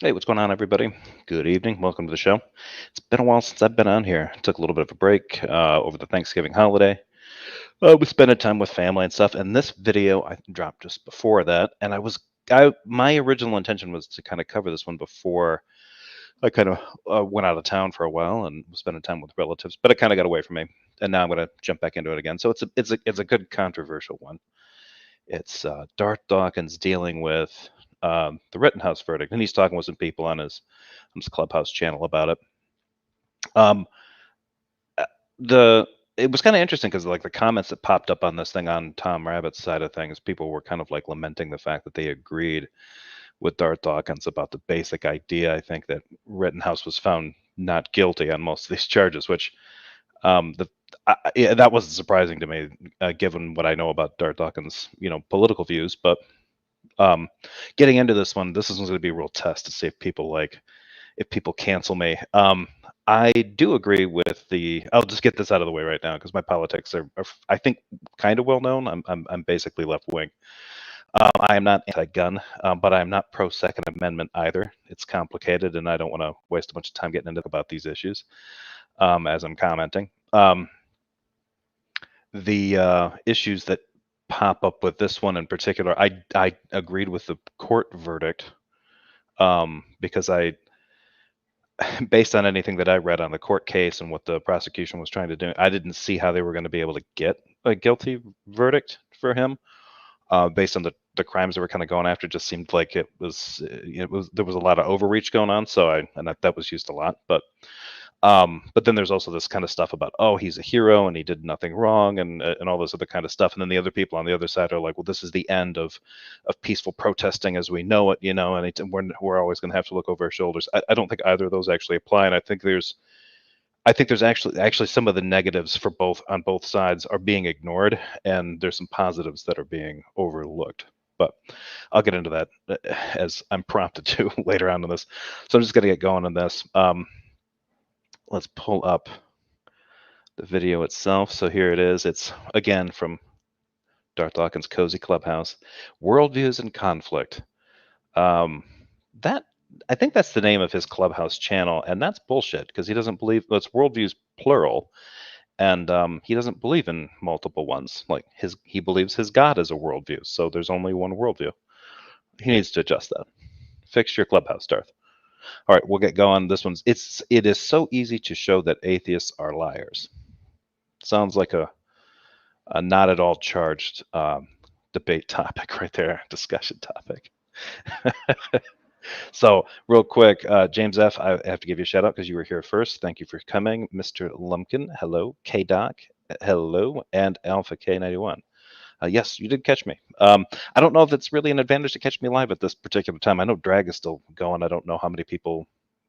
Hey, what's going on, everybody? Good evening. Welcome to the show. It's been a while since I've been on here. Took a little bit of a break over the Thanksgiving holiday. We spent time with family and stuff. And this video I dropped just before that. And my original intention was to kind of cover this one before I kind of went out of town for a while and was spending time with relatives. But it kind of got away from me, and now I'm going to jump back into it again. So it's a good controversial one. It's Darth Dawkins dealing with the Rittenhouse verdict, and he's talking with some people on his Clubhouse channel about it. Um, uh, the it was kind of interesting because like the comments that popped up on this thing on Tom Rabbit's side of things, people were kind of like lamenting the fact that they agreed with Darth Dawkins about the basic idea. I think that Rittenhouse was found not guilty on most of these charges, which the yeah, that wasn't surprising to me, given what I know about Darth Dawkins, political views. But um, getting into this one, this is going to be a real test to see if people cancel me. I do agree with the. I'll just get this out of the way right now because my politics are, I think, kind of well known. I'm basically left wing. I am not anti-gun, but I'm not pro Second Amendment either. It's complicated, and I don't want to waste a bunch of time getting into about these issues as I'm commenting. The issues that pop up with this one in particular, I agreed with the court verdict because based on anything that I read on the court case and what the prosecution was trying to do, I didn't see how they were going to be able to get a guilty verdict for him based on the crimes that were kind of going after. It just seemed like there was a lot of overreach going on. So that was used a lot, but then there's also this kind of stuff about, oh, he's a hero and he did nothing wrong and all this other kind of stuff. And then the other people on the other side are like, well, this is the end of peaceful protesting as we know it, and we're always going to have to look over our shoulders. I don't think either of those actually apply, and I think there's actually some of the negatives for both on both sides are being ignored, and there's some positives that are being overlooked. But I'll get into that as I'm prompted to later on in this. So I'm just going to get going on this. Let's pull up the video itself. So here it is. It's again from Darth Dawkins' Cozy Clubhouse. Worldviews in Conflict. That I think that's the name of his Clubhouse channel, and that's bullshit because he doesn't believe it's worldviews plural, and he doesn't believe in multiple ones. Like he believes his God is a worldview, so there's only one worldview. He needs to adjust that. Fix your Clubhouse, Darth. All right, we'll get going. It is so easy to show that atheists are liars. Sounds like a not at all charged debate topic right there, discussion topic. So real quick, James F., I have to give you a shout out because you were here first. Thank you for coming. Mr. Lumpkin, hello. K-Doc, hello. And Alpha K91. Yes, you did catch me. I don't know if it's really an advantage to catch me live at this particular time. I know Drag is still going. I don't know how many people.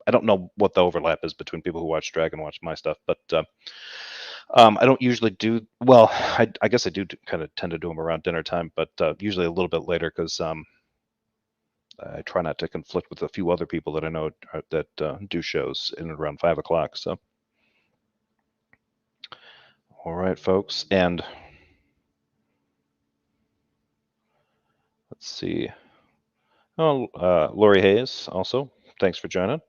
I don't know what the overlap is between people who watch Drag and watch my stuff, but I don't usually do well. I guess I do kind of tend to do them around dinner time, but usually a little bit later because I try not to conflict with a few other people that I know that do shows in and around 5 o'clock. So, all right, folks, and let's see. Oh, Lori Hayes also. Thanks for joining.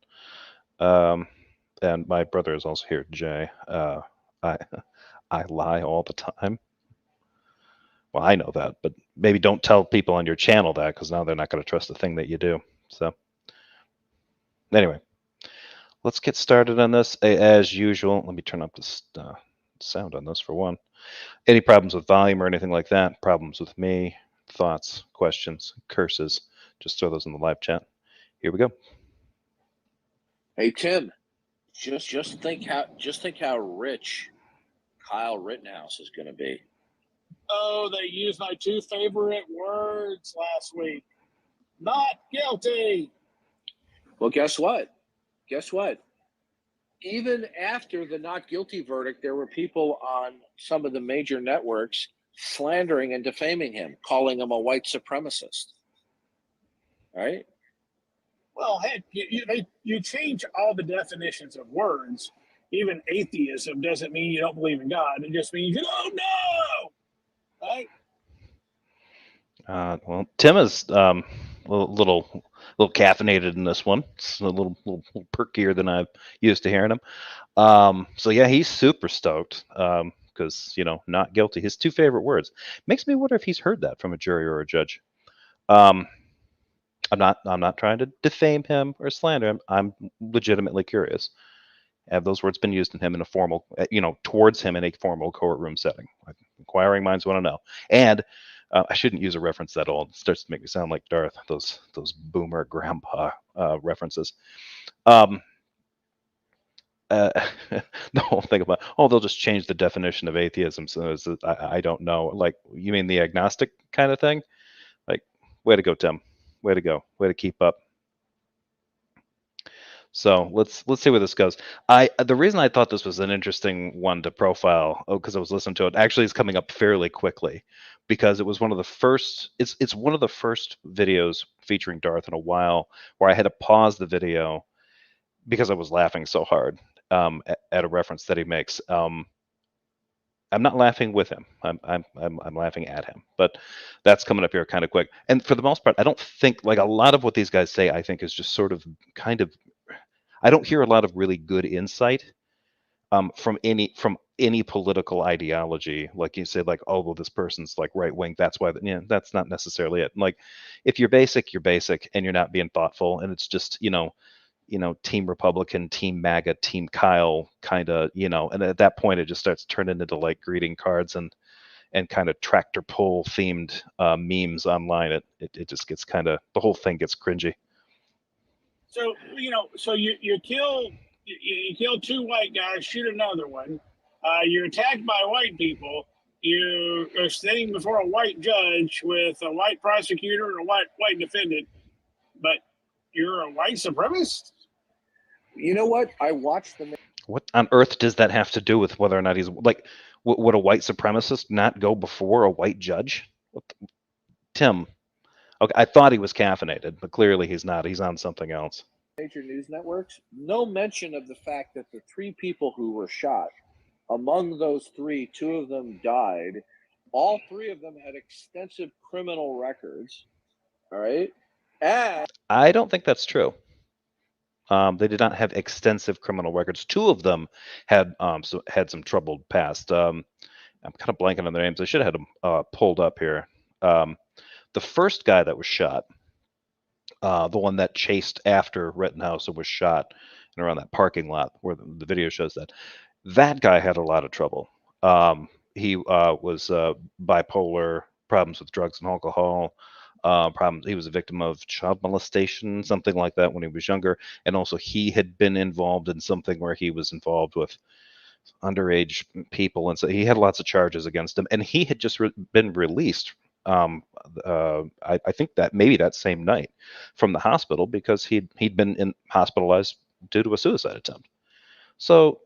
And my brother is also here, Jay. I I lie all the time. Well, I know that, but maybe don't tell people on your channel that because now they're not going to trust the thing that you do. So, anyway, let's get started on this as usual. Let me turn up the sound on this for one. Any problems with volume or anything like that? Problems with me? Thoughts, questions, curses? Just throw those in the live chat. Here we go. Hey Tim, just think how rich Kyle Rittenhouse is going to be. Oh, they used my two favorite words last week. Not guilty. Well, guess what? Even after the not guilty verdict, there were people on some of the major networks slandering and defaming him, calling him a white supremacist. Right? Well, heck, you change all the definitions of words. Even atheism doesn't mean you don't believe in God. It just means you don't know. Right? Well, Tim is little caffeinated in this one. It's a little perkier than I'm used to hearing him. So yeah, he's super stoked because not guilty. His two favorite words. Makes me wonder if he's heard that from a jury or a judge. Um, I'm not trying to defame him or slander him. I'm legitimately curious. Have those words been used in him in a formal, towards him in a formal courtroom setting? Like, inquiring minds want to know. And I shouldn't use a reference that old. It starts to make me sound like Darth. Those boomer grandpa references. The whole thing about they'll just change the definition of atheism. So I don't know. Like, you mean the agnostic kind of thing? Like, way to go, Tim. Way to go. Way to keep up. So let's see where this goes. The reason I thought this was an interesting one to profile, because I was listening to it, actually is coming up fairly quickly, because it was one of the first. It's one of the first videos featuring Darth in a while where I had to pause the video because I was laughing so hard at a reference that he makes. I'm not laughing with him. I'm laughing at him. But that's coming up here kind of quick. And for the most part, I don't think, like, a lot of what these guys say, I think is just sort of kind of. I don't hear a lot of really good insight from any political ideology. Like you said, like, oh well, this person's like right wing. That's why. That's not necessarily it. Like, if you're basic, and you're not being thoughtful, and it's just Team Republican, Team MAGA, Team Kyle, kind of, and at that point it just starts turning into like greeting cards and kind of tractor pull themed memes online. It just gets kind of, the whole thing gets cringy. So you kill two white guys, shoot another one. You're attacked by white people. You are standing before a white judge with a white prosecutor and a white defendant, but you're a white supremacist. You know what? I watched the. What on earth does that have to do with whether or not he's like? Would a white supremacist not go before a white judge? Tim. Okay, I thought he was caffeinated, but clearly he's not. He's on something else. Major news networks, no mention of the fact that the three people who were shot, among those three, two of them died. All three of them had extensive criminal records. All right. And I don't think that's true. They did not have extensive criminal records. Two of them had some troubled past. I'm kind of blanking on their names. I should have had them pulled up here. The first guy that was shot, the one that chased after Rittenhouse and was shot and around that parking lot where the video shows that guy had a lot of trouble. He was bipolar, problems with drugs and alcohol, problems. He was a victim of child molestation, something like that, when he was younger, and also he had been involved in something where he was involved with underage people, and so he had lots of charges against him. And he had just been released. I think that maybe that same night from the hospital, because he'd been hospitalized due to a suicide attempt. So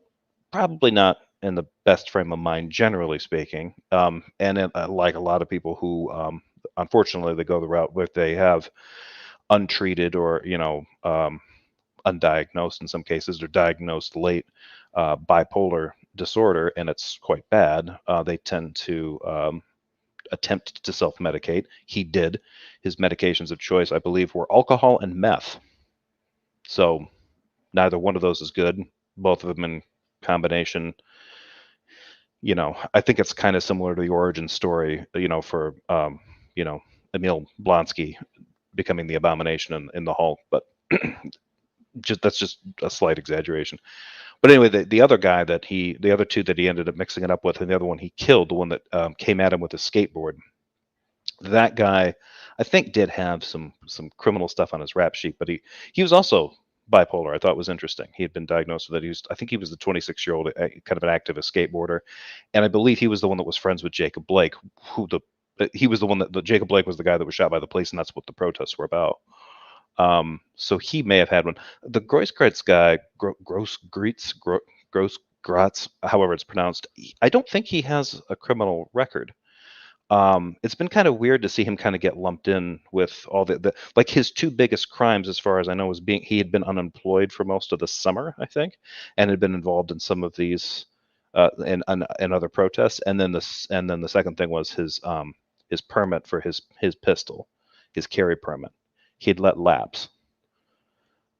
probably not in the best frame of mind, generally speaking. And like a lot of people who, unfortunately, they go the route where they have untreated or undiagnosed, in some cases, or diagnosed late, bipolar disorder, and it's quite bad. They tend to attempt to self-medicate. He did. His medications of choice, I believe, were alcohol and meth. So neither one of those is good. Both of them in combination. I think it's kind of similar to the origin story, for Emil Blonsky becoming the Abomination in the Hulk, but that's just a slight exaggeration. But anyway, the other guy the other two that he ended up mixing it up with, and the other one he killed, the one that came at him with a skateboard. That guy, I think, did have some criminal stuff on his rap sheet, but he was also bipolar. I thought was interesting. He had been diagnosed with it. I think he was the 26-year-old, kind of an activist skateboarder, and I believe he was the one that was friends with Jacob Blake, he was the one that Jacob Blake was the guy that was shot by the police, and that's what the protests were about. So he may have had one. The Grosskreutz guy, Grosskreutz, however it's pronounced, I don't think he has a criminal record. It's been kind of weird to see him kind of get lumped in with all the like his two biggest crimes, as far as I know, was he had been unemployed for most of the summer, I think, and had been involved in some of these and other protests. And then the second thing was his his permit for his pistol, his carry permit. He'd let lapse.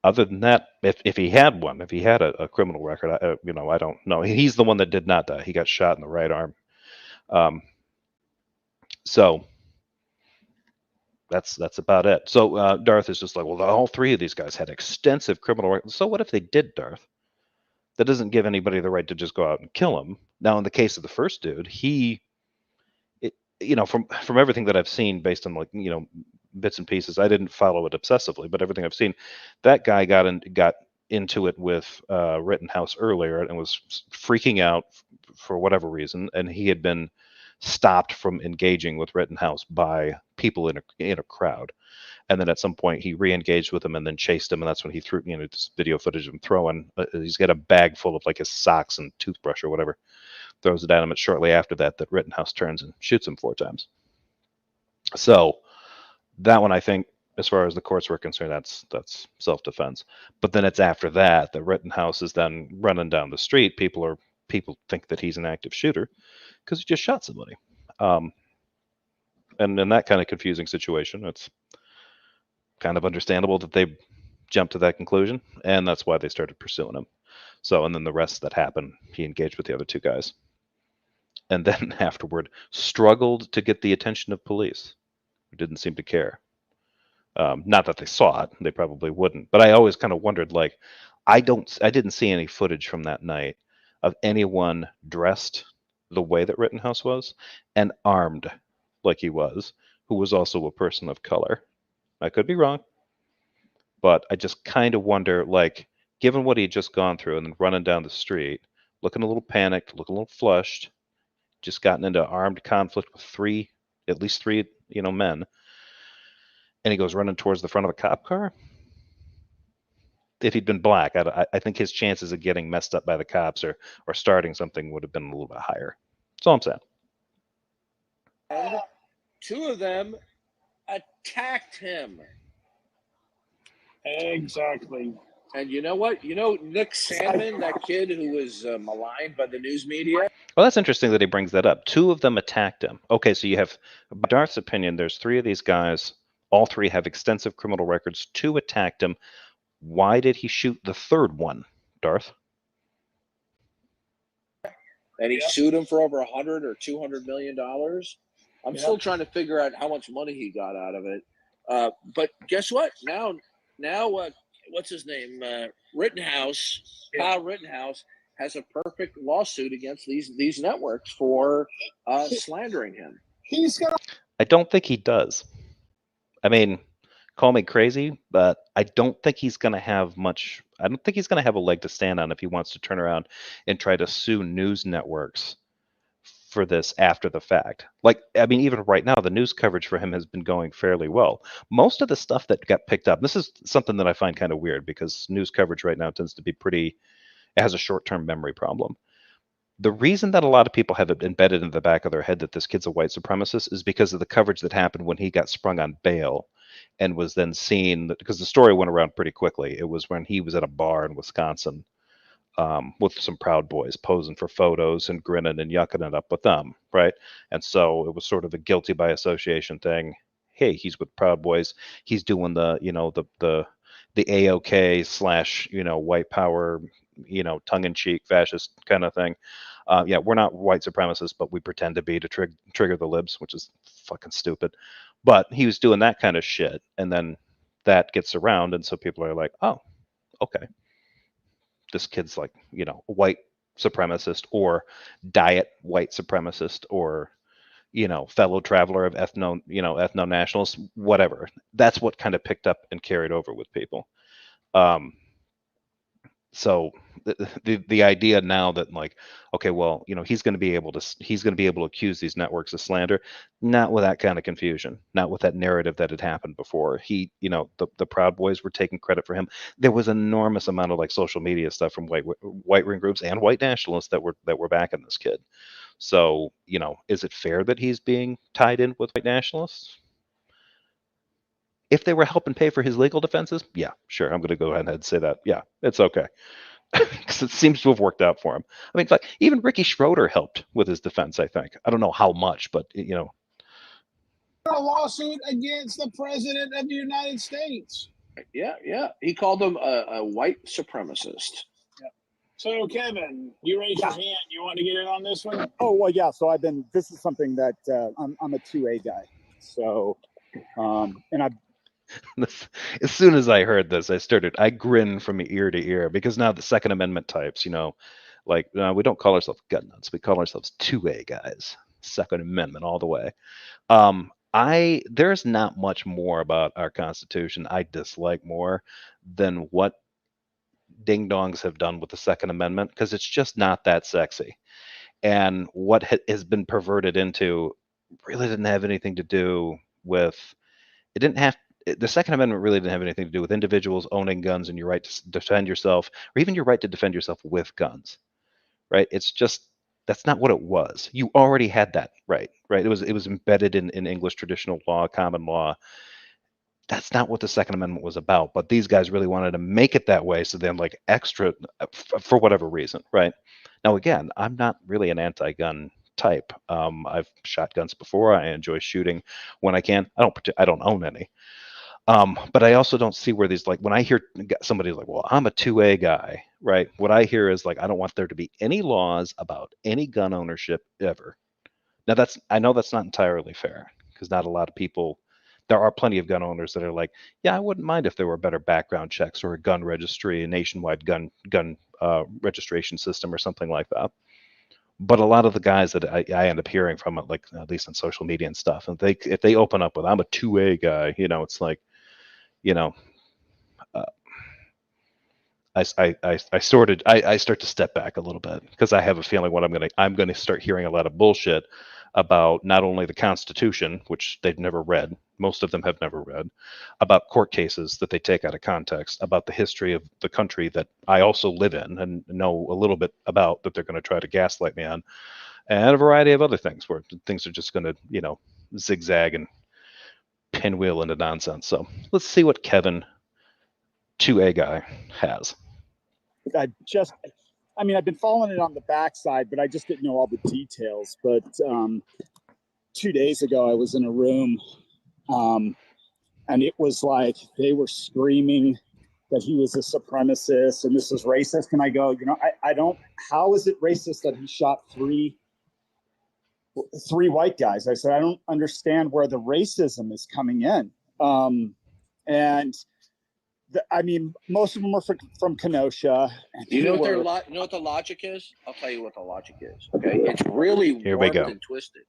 Other than that, if he had one, if he had a criminal record, I don't know. He's the one that did not die. He got shot in the right arm. So that's about it. So Darth is just like, well, all three of these guys had extensive criminal records. So what if they did, Darth? That doesn't give anybody the right to just go out and kill him. Now, in the case of the first dude, from everything that I've seen, based on bits and pieces, I didn't follow it obsessively, but everything I've seen, that guy got into it with Rittenhouse earlier and was freaking out for whatever reason, and he had been stopped from engaging with Rittenhouse by people in a crowd. And then at some point he re-engaged with him and then chased him, and that's when he threw this video footage of him throwing. He's got a bag full of his socks and toothbrush or whatever. Throws it at him. Shortly after that Rittenhouse turns and shoots him 4 times. So that one, I think, as far as the courts were concerned, that's self-defense. But then it's after that Rittenhouse is then running down the street. People think that he's an active shooter because he just shot somebody. And in that kind of confusing situation, it's kind of understandable that they jumped to that conclusion, and that's why they started pursuing him. So, and then the rest that happened, he engaged with the other 2 guys, and then afterward struggled to get the attention of police, who didn't seem to care. Not that they saw it; they probably wouldn't. But I always kind of wondered, I didn't see any footage from that night of anyone dressed the way that Rittenhouse was and armed like he was, who was also a person of color. I could be wrong, but I just kind of wonder, given what he had just gone through and then running down the street, looking a little panicked, looking a little flushed, just gotten into armed conflict with at least three men, and he goes running towards the front of a cop car. If he'd been black, I think his chances of getting messed up by the cops or starting something would have been a little bit higher. That's all I'm saying. And 2 of them attacked him. Exactly. And you know what? Nick Sandman, that kid who was maligned by the news media. Well, that's interesting that he brings that up. 2 of them attacked him. Okay, so you have, by Darth's opinion, there's 3 of these guys. All 3 have extensive criminal records. 2 attacked him. Why did he shoot the 3rd one, Darth? And he sued him for over $100 or $200 million. I'm still trying to figure out how much money he got out of it. But guess what? Now, what's his name? Rittenhouse. Kyle Rittenhouse has a perfect lawsuit against these networks for slandering him. I don't think he does. I mean, call me crazy, but I don't think he's going to have much. I don't think he's going to have a leg to stand on if he wants to turn around and try to sue news networks for this after the fact. Even right now, the news coverage for him has been going fairly well. Most of the stuff that got picked up, this is something that I find kind of weird because news coverage right now tends to be it has a short-term memory problem. The reason that a lot of people have it embedded in the back of their head that this kid's a white supremacist is because of the coverage that happened when he got sprung on bail and was then seen, because the story went around pretty quickly. It was when he was at a bar in Wisconsin with some Proud Boys posing for photos and grinning and yucking it up with them, right? And so it was sort of a guilty by association thing. Hey, he's with Proud Boys. He's doing the AOK / white power, tongue-in-cheek fascist kind of thing. We're not white supremacists, but we pretend to be to trigger the libs, which is fucking stupid. But he was doing that kind of shit, and then that gets around, and so people are like, oh, okay. This kid's a white supremacist or diet white supremacist or, fellow traveler of ethno-nationalists, whatever. That's what kind of picked up and carried over with people. So the idea now that okay, well, he's going to be able to accuse these networks of slander, not with that kind of confusion, not with that narrative that had happened before. The Proud Boys were taking credit for him. There was an enormous amount of social media stuff from white wing groups and white nationalists that were backing this kid. So, is it fair that he's being tied in with white nationalists? If they were helping pay for his legal defenses, yeah, sure. I'm going to go ahead and say that. Yeah, it's okay. Because it seems to have worked out for him. I mean, even Ricky Schroeder helped with his defense, I think. I don't know how much, but, a lawsuit against the president of the United States. Yeah. He called him a white supremacist. So, Kevin, you raised your hand. You want to get in on this one? Oh, well, yeah. So this is something that I'm a 2A guy. So, and I. As soon as I heard this, I grinned from ear to ear, because now the Second Amendment types, like we don't call ourselves gun nuts, we call ourselves 2A guys. Second Amendment all the way. There's not much more about our Constitution I dislike more than what ding dongs have done with the Second Amendment, because it's just not that sexy. And what has been perverted into really didn't have anything to do with. It didn't have. The Second Amendment really didn't have anything to do with individuals owning guns and your right to defend yourself, or even your right to defend yourself with guns, right? It's just, that's not what it was. You already had that right? It was embedded in English traditional law, common law. That's not what the Second Amendment was about. But these guys really wanted to make it that way, so then like extra, for whatever reason, right? Now again, I'm not really an anti-gun type. I've shot guns before. I enjoy shooting when I can. I don't own any. But I also don't see where these, like, when I hear somebody like, well, I'm a 2A guy, right? What I hear is like, I don't want there to be any laws about any gun ownership ever. Now I know that's not entirely fair, because not a lot of people, there are plenty of gun owners that are like, yeah, I wouldn't mind if there were better background checks or a gun registry, a nationwide gun registration system or something like that. But a lot of the guys that I end up hearing from, like at least on social media and stuff, and if they open up with, I'm a 2A guy, it's like, I start to step back a little bit, because I have a feeling I'm gonna start hearing a lot of bullshit about not only the Constitution, which they've never read, most of them have never read, about court cases that they take out of context, about the history of the country that I also live in and know a little bit about, that they're going to try to gaslight me on, and a variety of other things where things are just going to, zigzag and pinwheel into nonsense. So let's see what Kevin, 2A guy, has. I've been following it on the backside, but I just didn't know all the details. But 2 days ago, I was in a room, and it was like they were screaming that he was a supremacist and this is racist. And I go, I don't. How is it racist that he shot three white guys? I said, I don't understand where the racism is coming in. Most of them are from Kenosha. You know what the logic is? I'll tell you what the logic is. Okay, it's really warped and twisted.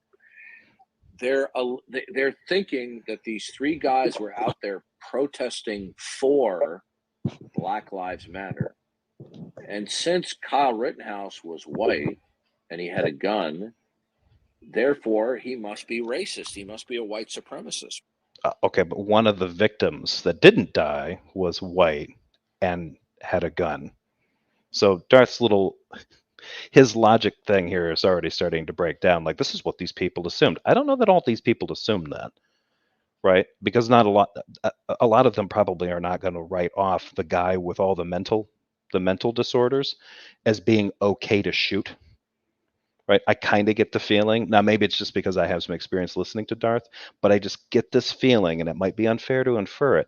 They're thinking that these three guys were out there protesting for Black Lives Matter, and since Kyle Rittenhouse was white and he had a gun, therefore he must be racist. He must be a white supremacist. Okay, but one of the victims that didn't die was white and had a gun. So Darth's his logic thing here is already starting to break down. Like, this is what these people assumed. I don't know that all these people assumed that, right? Because not a lot of them probably are not going to write off the guy with all the mental disorders as being okay to shoot. Right, I kind of get the feeling, now maybe it's just because I have some experience listening to Darth, but I just get this feeling, and it might be unfair to infer it,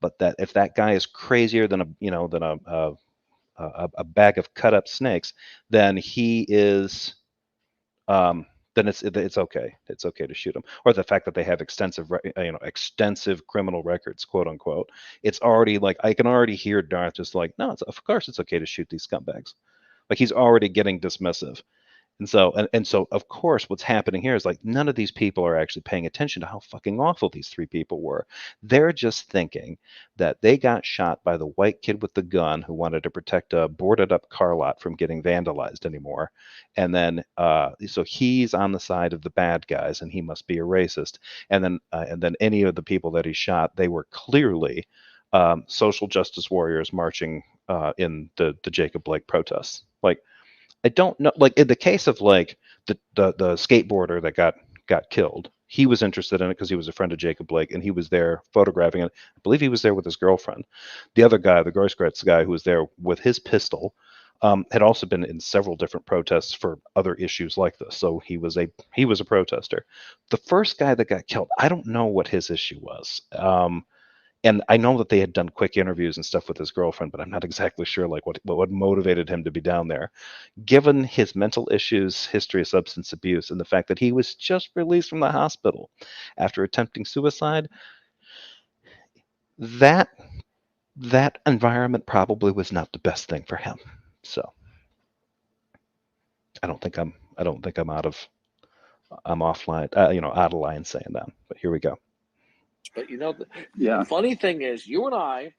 but that if that guy is crazier than a bag of cut up snakes, then he is, then it's okay. It's okay to shoot him. Or the fact that they have extensive criminal records, quote unquote. It's already like, I can already hear Darth just like, no, of course it's okay to shoot these scumbags. Like, he's already getting dismissive. And so, of course, what's happening here is like, none of these people are actually paying attention to how fucking awful these three people were. They're just thinking that they got shot by the white kid with the gun who wanted to protect a boarded up car lot from getting vandalized anymore. And then, so he's on the side of the bad guys, and he must be a racist. And then any of the people that he shot, they were clearly social justice warriors marching in the Jacob Blake protests. Like, I don't know, like in the case of like the skateboarder that got killed, he was interested in it because he was a friend of Jacob Blake, and he was there photographing it. I believe he was there with his girlfriend. The other guy, the Grossgretz guy, who was there with his pistol, had also been in several different protests for other issues like this. So he was a protester. The first guy that got killed, I don't know what his issue was. And I know that they had done quick interviews and stuff with his girlfriend, but I'm not exactly sure like what motivated him to be down there. Given his mental issues, history of substance abuse, and the fact that he was just released from the hospital after attempting suicide, that environment probably was not the best thing for him. So I don't think I'm offline, out of line saying that. But here we go. But the funny thing is, you and I,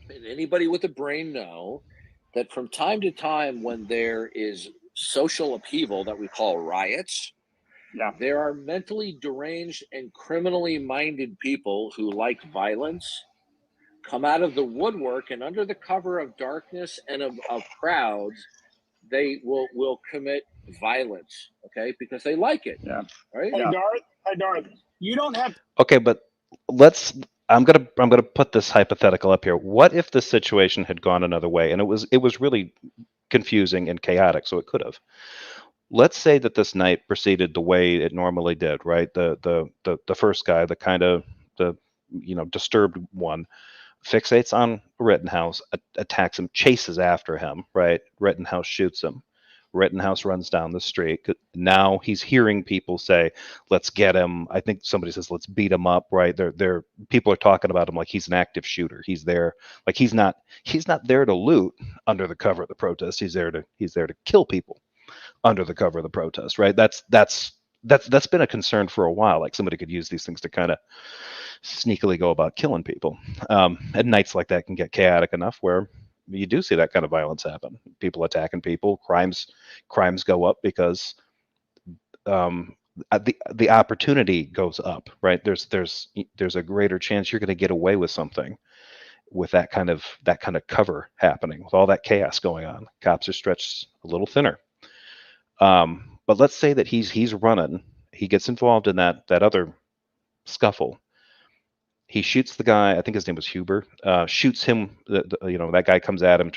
and anybody with a brain know that from time to time, when there is social upheaval that we call riots, there are mentally deranged and criminally minded people who like violence come out of the woodwork, and under the cover of darkness and of crowds, they will commit violence, okay, because they like it. Right? Hey, Darth, you don't have. Okay, but I'm gonna put this hypothetical up here. What if the situation had gone another way, and it was really confusing and chaotic, so it could have. Let's say that this night proceeded the way it normally did, right? The first guy, the kind of the disturbed one, fixates on Rittenhouse, attacks him, chases after him, right? Rittenhouse shoots him. Rittenhouse runs down the street. Now he's hearing people say, "Let's get him." I think somebody says, "Let's beat him up." Right? They're people are talking about him like he's an active shooter. He's there, like he's not there to loot under the cover of the protest. He's there to kill people under the cover of the protest. Right? That's been a concern for a while. Like somebody could use these things to kind of sneakily go about killing people. And nights like that can get chaotic enough where you do see that kind of violence happen. People attacking people, crimes go up because the opportunity goes up, right? There's a greater chance you're going to get away with something with that kind of cover happening, with all that chaos going on. Cops are stretched a little thinner. But let's say that he's running, he gets involved in that other scuffle. He shoots the guy. I think his name was Huber. Shoots him. That guy comes at him.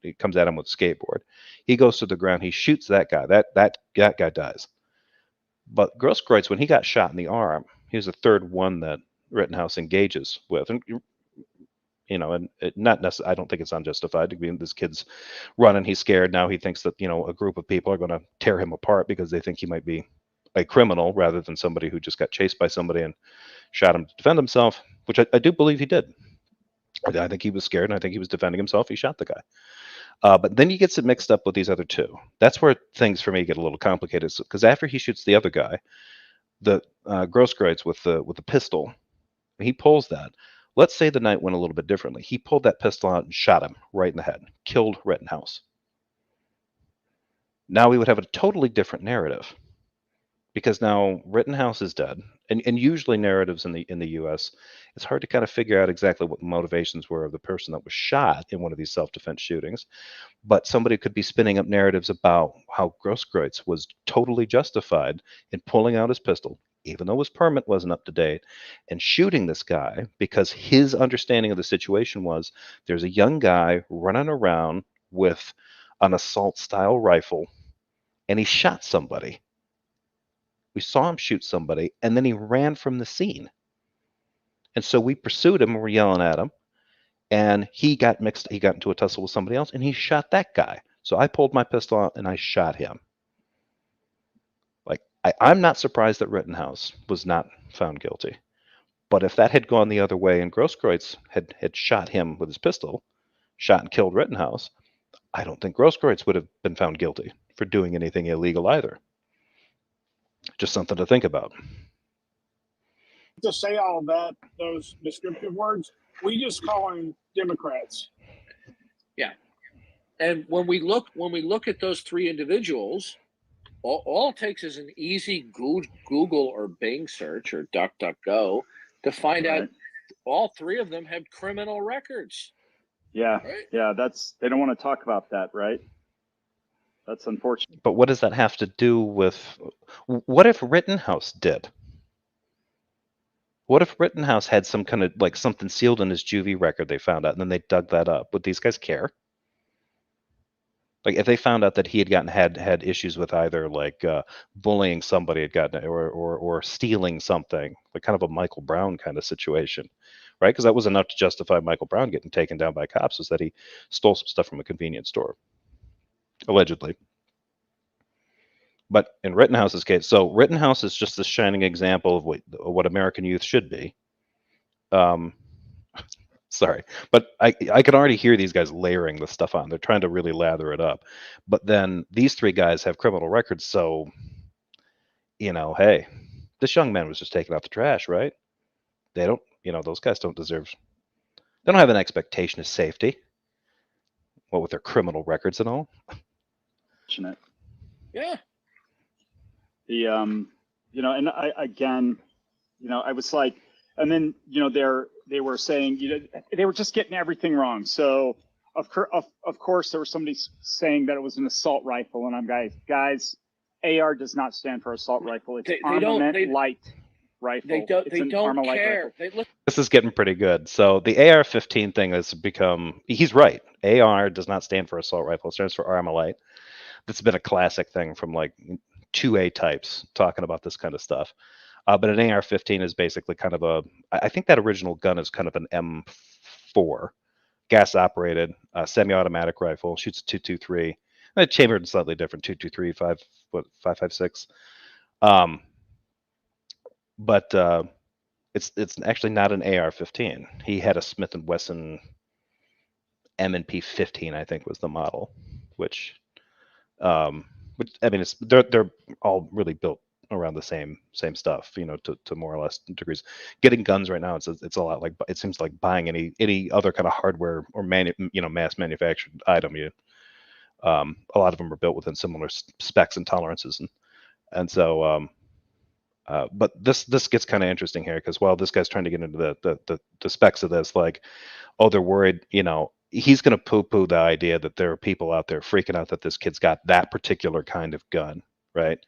He comes at him with a skateboard. He goes to the ground. He shoots that guy. That guy dies. But Grosskreutz, when he got shot in the arm, he was the third one that Rittenhouse engages with, and not necessarily. I don't think it's unjustified. I mean, this kid's running. He's scared now. He thinks that a group of people are going to tear him apart because they think he might be a criminal rather than somebody who just got chased by somebody and shot him to defend himself, which I do believe he did. I think he was scared, and I think he was defending himself. He shot the guy. But then he gets it mixed up with these other two. That's where things for me get a little complicated. Because after he shoots the other guy, the Grosskreutz with the pistol, he pulls that. Let's say the night went a little bit differently. He pulled that pistol out and shot him right in the head, killed Rittenhouse. Now we would have a totally different narrative. Because now Rittenhouse is dead, and usually narratives in the U.S., it's hard to kind of figure out exactly what the motivations were of the person that was shot in one of these self-defense shootings. But somebody could be spinning up narratives about how Grosskreutz was totally justified in pulling out his pistol, even though his permit wasn't up to date, and shooting this guy because his understanding of the situation was there's a young guy running around with an assault-style rifle, and he shot somebody. We saw him shoot somebody, and then he ran from the scene. And so we pursued him, and we're yelling at him. And he got into a tussle with somebody else, and he shot that guy. So I pulled my pistol out, and I shot him. Like, I'm not surprised that Rittenhouse was not found guilty. But if that had gone the other way, and Grosskreutz had shot him with his pistol, shot and killed Rittenhouse, I don't think Grosskreutz would have been found guilty for doing anything illegal either. Just something to think about. To say all that, those descriptive words, we just call them Democrats. Yeah. And when we look at those three individuals, all it takes is an easy Google or Bing search or DuckDuckGo to find out all three of them have criminal records. Yeah. Right? Yeah. They don't want to talk about that, right? That's unfortunate. But what does that have to do with, what if Rittenhouse did? What if Rittenhouse had some kind of, like, something sealed in his juvie record they found out, and then they dug that up? Would these guys care? Like if they found out that he had issues with either like bullying somebody had gotten or stealing something, like kind of a Michael Brown kind of situation, right? Because that was enough to justify Michael Brown getting taken down by cops, was that he stole some stuff from a convenience store, allegedly. But in Rittenhouse's case, so Rittenhouse is just a shining example of what American youth should be. Sorry, but I can already hear these guys layering this stuff on. They're trying to really lather it up. But then these three guys have criminal records, so hey, this young man was just taking out the trash, right? They don't, those guys don't deserve. They don't have an expectation of safety. What with their criminal records and all. Yeah. The and I again, I was like, and then they were saying they were just getting everything wrong. So of course there was somebody saying that it was an assault rifle, and I'm guys, AR does not stand for assault rifle. It's armament light rifle. They don't care. This is getting pretty good. So the AR-15 thing has become. He's right. AR does not stand for assault rifle. It stands for Armalite. That's been a classic thing from like 2A types talking about this kind of stuff. But an AR-15 is basically kind of I think that original gun is kind of an M4, gas operated, semi-automatic rifle, shoots 223. Chambered slightly different, 223, 5.56. But it's actually not an AR-15. He had a Smith & Wesson M&P 15, I think was the model, which I mean, they're all really built around the same stuff, to more or less degrees. Getting guns right now, it's a lot like, it seems like buying any other kind of hardware or mass manufactured item. A lot of them are built within similar specs and tolerances, and so but this gets kind of interesting here, because while this guy's trying to get into the specs of this, like, they're worried, he's going to poo-poo the idea that there are people out there freaking out that this kid's got that particular kind of gun, right?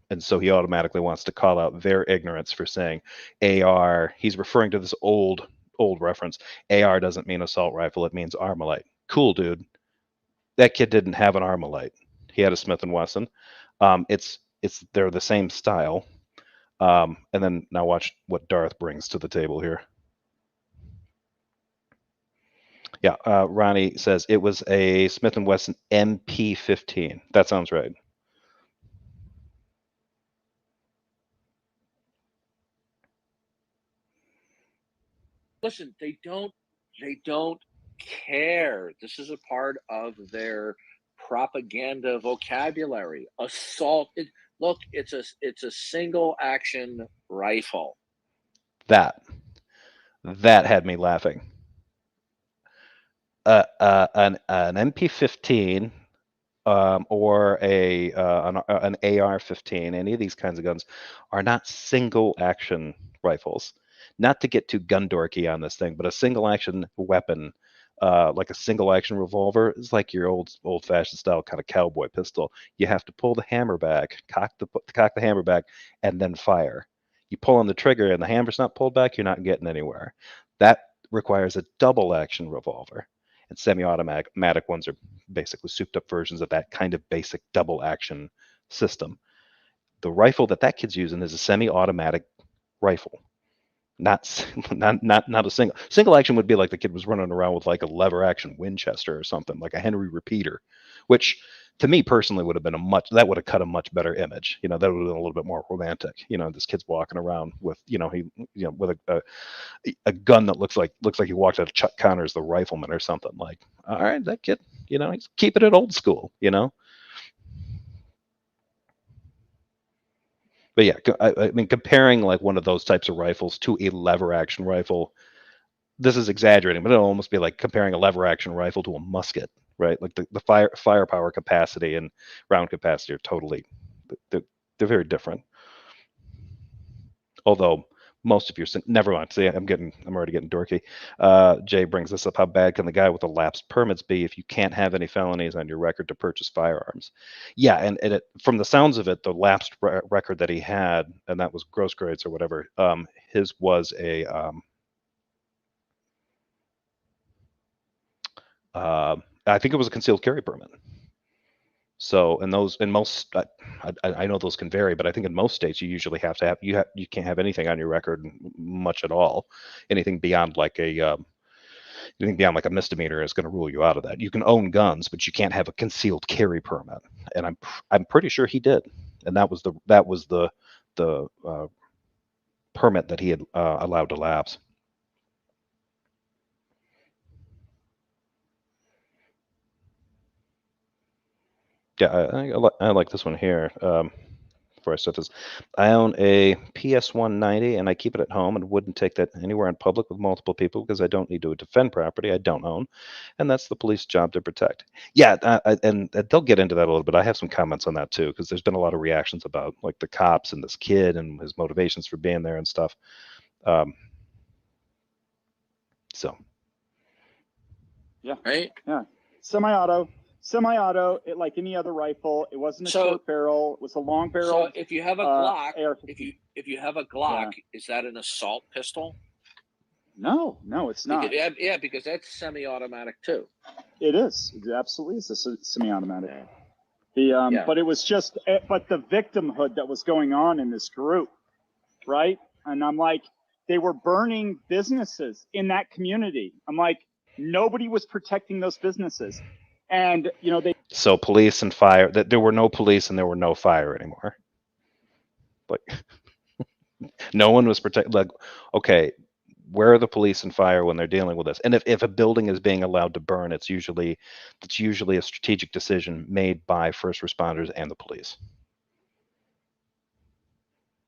And so he automatically wants to call out their ignorance for saying AR. He's referring to this old reference. AR doesn't mean assault rifle; it means Armalite. Cool, dude. That kid didn't have an Armalite. He had a Smith & Wesson. They're the same style. And then now watch what Darth brings to the table here. Yeah, Ronnie says it was a Smith & Wesson MP15. That sounds right. Listen, they don't care. This is a part of their propaganda vocabulary. Assault. Look, it's a single action rifle. That had me laughing. An MP15 or an AR-15, any of these kinds of guns are not single action rifles. Not to get too gun dorky on this thing, but a single action weapon, like a single action revolver, is like your old fashioned style kind of cowboy pistol. You have to pull the hammer back, cock the hammer back, and then fire. You pull on the trigger and the hammer's not pulled back, you're not getting anywhere. That requires a double action revolver. And semi-automatic ones are basically souped-up versions of that kind of basic double action system. The rifle that kid's using is a semi-automatic rifle, not a single action. Would be like the kid was running around with like a lever action Winchester or something, like a Henry repeater, which to me personally would have been would have cut a much better image. That would have been a little bit more romantic. This kid's walking around with with a gun that looks like he walked out of Chuck Connors The Rifleman or something. Like, all right, that kid, he's keeping it old school, But yeah, I mean, comparing like one of those types of rifles to a lever action rifle, this is exaggerating, but it'll almost be like comparing a lever action rifle to a musket, right? Like the firepower capacity and round capacity are totally, they're very different. Although most of your, never mind. See, I'm already getting dorky. Jay brings this up. How bad can the guy with the lapsed permits be if you can't have any felonies on your record to purchase firearms? Yeah, and from the sounds of it, the lapsed record that he had, and that was gross grades or whatever, his was a I think it was a concealed carry permit. So in most, I know those can vary, but I think in most states you usually have to have you can't have anything on your record much at all. Anything beyond like a misdemeanor is going to rule you out of that. You can own guns, but you can't have a concealed carry permit. And I'm pretty sure he did, and that was the permit that he had allowed to lapse. Yeah, I like this one here. Before I start this, I own a PS190 and I keep it at home and wouldn't take that anywhere in public with multiple people because I don't need to defend property I don't own, and that's the police job to protect. Yeah, and they'll get into that a little bit. I have some comments on that too because there's been a lot of reactions about like the cops and this kid and his motivations for being there and stuff. So. Yeah. Right. Yeah. Semi-auto, it, like any other rifle. It wasn't a short barrel. It was a long barrel. So if you have a Glock, AR-15. if you have a Glock, is that an assault pistol? No, it's not. Yeah, because that's semi-automatic too. It is. It absolutely is a semi-automatic. Yeah. But it was just, but the victimhood that was going on in this group, right? And I'm like, they were burning businesses in that community. I'm like, nobody was protecting those businesses. And, So police and fire, that there were no police and there were no fire anymore. Like, no one was protected. Like, okay, where are the police and fire when they're dealing with this? And if a building is being allowed to burn, it's usually a strategic decision made by first responders and the police.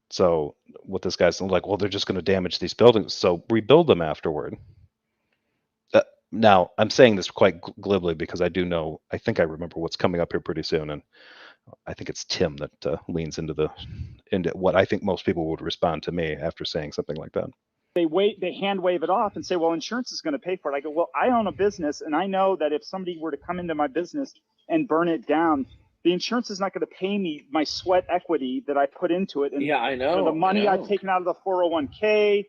So what this guy's like, well, they're just going to damage these buildings, so rebuild them afterward. Now, I'm saying this quite glibly because I think I remember what's coming up here pretty soon, and I think it's Tim that leans into what I think most people would respond to me after saying something like that. They hand wave it off and say, well, insurance is going to pay for it. I go, well, I own a business, and I know that if somebody were to come into my business and burn it down, the insurance is not going to pay me my sweat equity that I put into it. And yeah, I know. The money I've taken out of the 401k.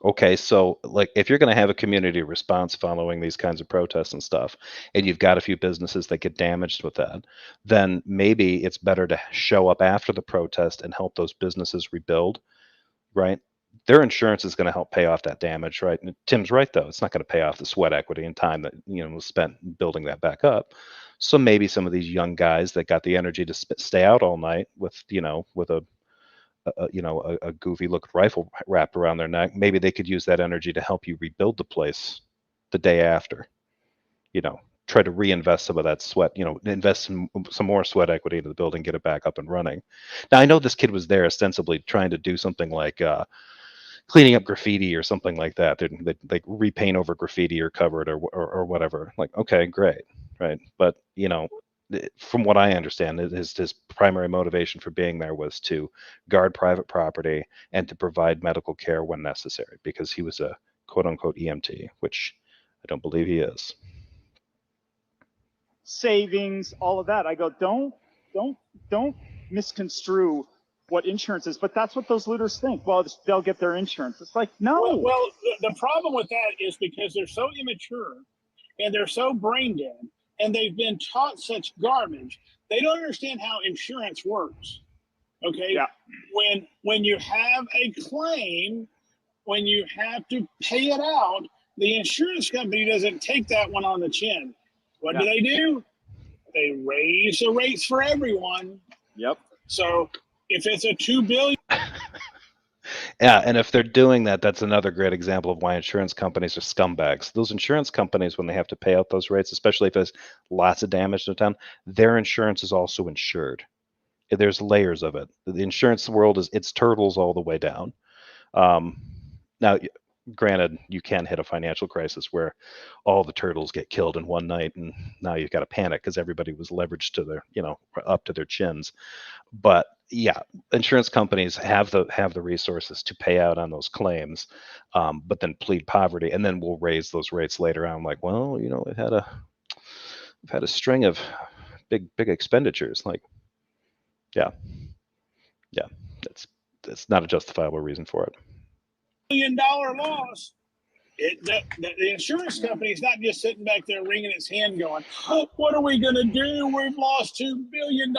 Okay, so like if you're going to have a community response following these kinds of protests and stuff, and you've got a few businesses that get damaged with that, then maybe it's better to show up after the protest and help those businesses rebuild, right? Their insurance is going to help pay off that damage, right? And Tim's right, though. It's not going to pay off the sweat equity and time that was spent building that back up. So maybe some of these young guys that got the energy to stay out all night with a goofy looking rifle wrapped around their neck, maybe they could use that energy to help you rebuild the place the day after. Try to reinvest some of that sweat, invest some more sweat equity into the building, get it back up and running. Now, I know this kid was there ostensibly trying to do something like cleaning up graffiti or something like that. They like repaint over graffiti or cover it or whatever. Like, okay, great, right? But from what I understand, his primary motivation for being there was to guard private property and to provide medical care when necessary, because he was a quote unquote EMT, which I don't believe he is. Savings, all of that. I go, don't misconstrue what insurance is, but that's what those looters think. Well, they'll get their insurance. It's like, no. Well, the problem with that is because they're so immature and they're so brain dead and they've been taught such garbage, they don't understand how insurance works. Okay? Yeah. When you have a claim, when you have to pay it out, the insurance company doesn't take that one on the chin. What do? They raise the rates for everyone. Yep. So if it's a $2 billion. Yeah, and if they're doing that, that's another great example of why insurance companies are scumbags. Those insurance companies, when they have to pay out those rates, especially if there's lots of damage to the town, their insurance is also insured. There's layers of it. The insurance world it's turtles all the way down. Now, granted, you can hit a financial crisis where all the turtles get killed in one night, and now you've got to panic because everybody was leveraged to their, up to their chins. But yeah, insurance companies have the resources to pay out on those claims, but then plead poverty, and then we'll raise those rates later on. Like, well, we've had a string of big expenditures. Like, yeah, that's not a justifiable reason for it. $1 million loss. The insurance company is not just sitting back there wringing its hand going, oh, what are we going to do? We've lost $2 billion.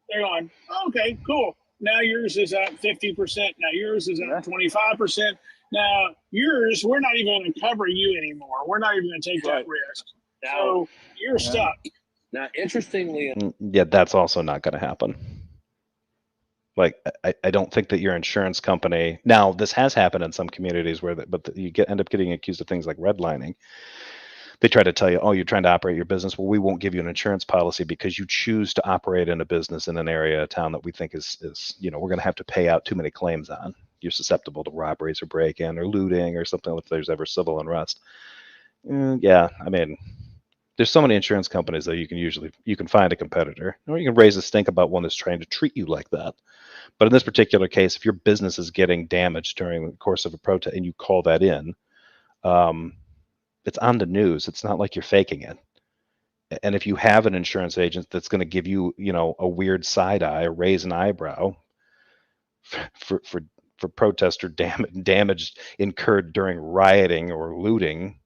They're going, okay, cool. Now yours is at 50%. Now yours is at 25%. Now yours, we're not even going to cover you anymore. We're not even going to take that risk. So you're stuck. Now, interestingly, yeah, that's also not going to happen. Like, I don't think that your insurance company. Now, this has happened in some communities where, you end up getting accused of things like redlining. They try to tell you, oh, you're trying to operate your business. Well, we won't give you an insurance policy because you choose to operate in a business in an area of town that we think is we're going to have to pay out too many claims on. You're susceptible to robberies or break-in or looting or something if there's ever civil unrest. Yeah, I mean, there's so many insurance companies that you can find a competitor, or you can raise a stink about one that's trying to treat you like that. But in this particular case, if your business is getting damaged during the course of a protest and you call that in, it's on the news. It's not like you're faking it. And if you have an insurance agent that's going to give you, a weird side eye, or raise an eyebrow for protester damage incurred during rioting or looting,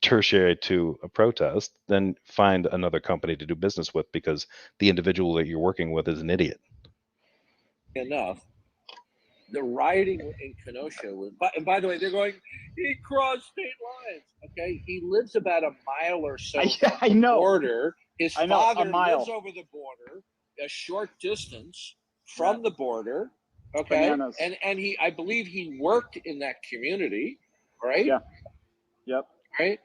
tertiary to a protest, then find another company to do business with, because the individual that you're working with is an idiot. Enough. The rioting in Kenosha was, and by the way, they're going, he crossed state lines. Okay, he lives about a mile or so from the border. His father lives over the border, a short distance from the border. Okay, bananas. and I believe he worked in that community, right? Yeah. Yep. Right.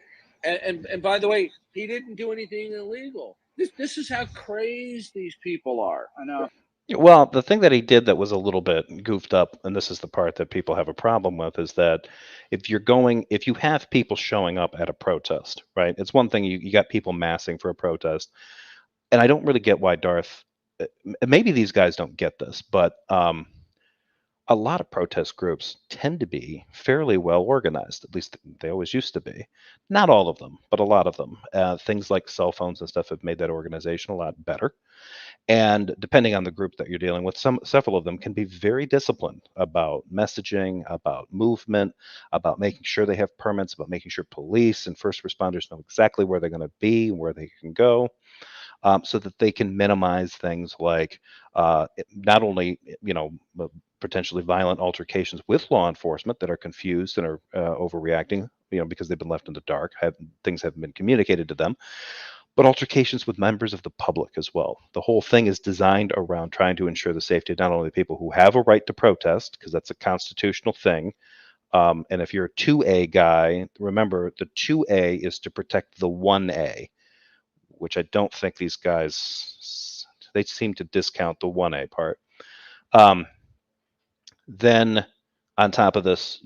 And by the way, he didn't do anything illegal. This is how crazed these people are. I know. Well, the thing that he did that was a little bit goofed up, and this is the part that people have a problem with, is that if you have people showing up at a protest, right? It's one thing, you got people massing for a protest, and I don't really get why Darth. Maybe these guys don't get this, but a lot of protest groups tend to be fairly well organized. At least they always used to be. Not all of them, but a lot of them. Things like cell phones and stuff have made that organization a lot better. And depending on the group that you're dealing with, several of them can be very disciplined about messaging, about movement, about making sure they have permits, about making sure police and first responders know exactly where they're going to be and where they can go, so that they can minimize things like not only potentially violent altercations with law enforcement that are confused and are overreacting, because they've been left in the dark, things haven't been communicated to them, but altercations with members of the public as well. The whole thing is designed around trying to ensure the safety of not only the people who have a right to protest, because that's a constitutional thing. And if you're a 2A guy, remember the 2A is to protect the 1A, which I don't think these guys, they seem to discount the 1A part. Then on top of this,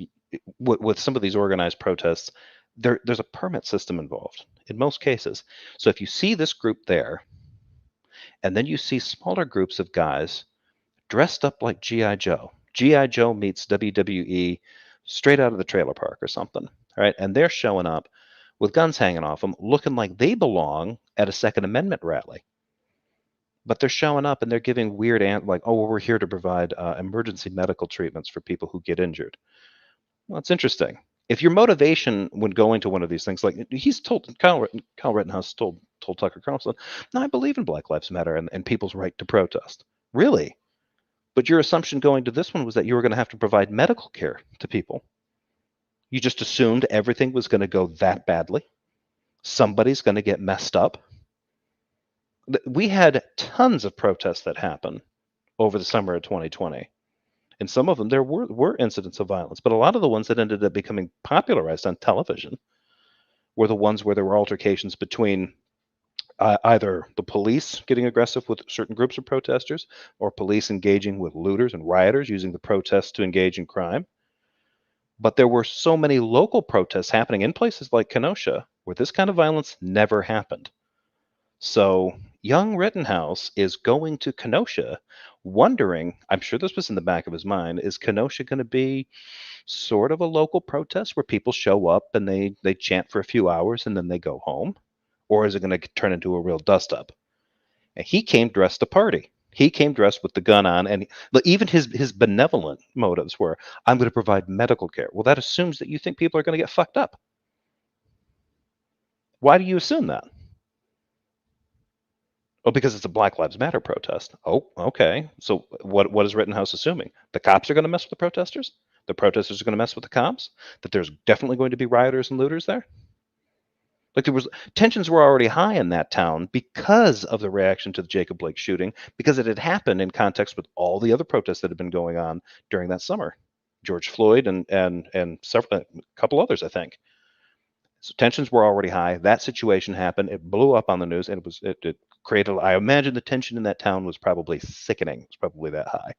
with some of these organized protests, there's a permit system involved in most cases. So if you see this group there, and then you see smaller groups of guys dressed up like G.I. Joe. G.I. Joe meets WWE straight out of the trailer park or something, right? And they're showing up with guns hanging off them, looking like they belong at a Second Amendment rally. But they're showing up and they're giving weird, like, oh, well, we're here to provide emergency medical treatments for people who get injured. Well, it's interesting. If your motivation when going to one of these things, like he's told, Kyle Rittenhouse told Tucker Carlson, no, I believe in Black Lives Matter and people's right to protest. Really? But your assumption going to this one was that you were going to have to provide medical care to people. You just assumed everything was going to go that badly. Somebody's going to get messed up. We had tons of protests that happened over the summer of 2020. And some of them, there were incidents of violence, but a lot of the ones that ended up becoming popularized on television were the ones where there were altercations between either the police getting aggressive with certain groups of protesters, or police engaging with looters and rioters using the protests to engage in crime. But there were so many local protests happening in places like Kenosha where this kind of violence never happened. So young Rittenhouse is going to Kenosha wondering, I'm sure this was in the back of his mind, is Kenosha going to be sort of a local protest where people show up and they chant for a few hours and then they go home? Or is it going to turn into a real dust-up? And he came dressed to party. He came dressed with the gun on, and even his benevolent motives were, I'm going to provide medical care. Well, that assumes that you think people are going to get fucked up. Why do you assume that? Oh, because it's a Black Lives Matter protest. Oh, okay. So what is Rittenhouse assuming? The cops are going to mess with the protesters? The protesters are going to mess with the cops? That there's definitely going to be rioters and looters there? Like tensions were already high in that town because of the reaction to the Jacob Blake shooting, because it had happened in context with all the other protests that had been going on during that summer. George Floyd and several, a couple others, I think. So tensions were already high. That situation happened. It blew up on the news, and it created. I imagine the tension in that town was probably sickening. It was probably that high.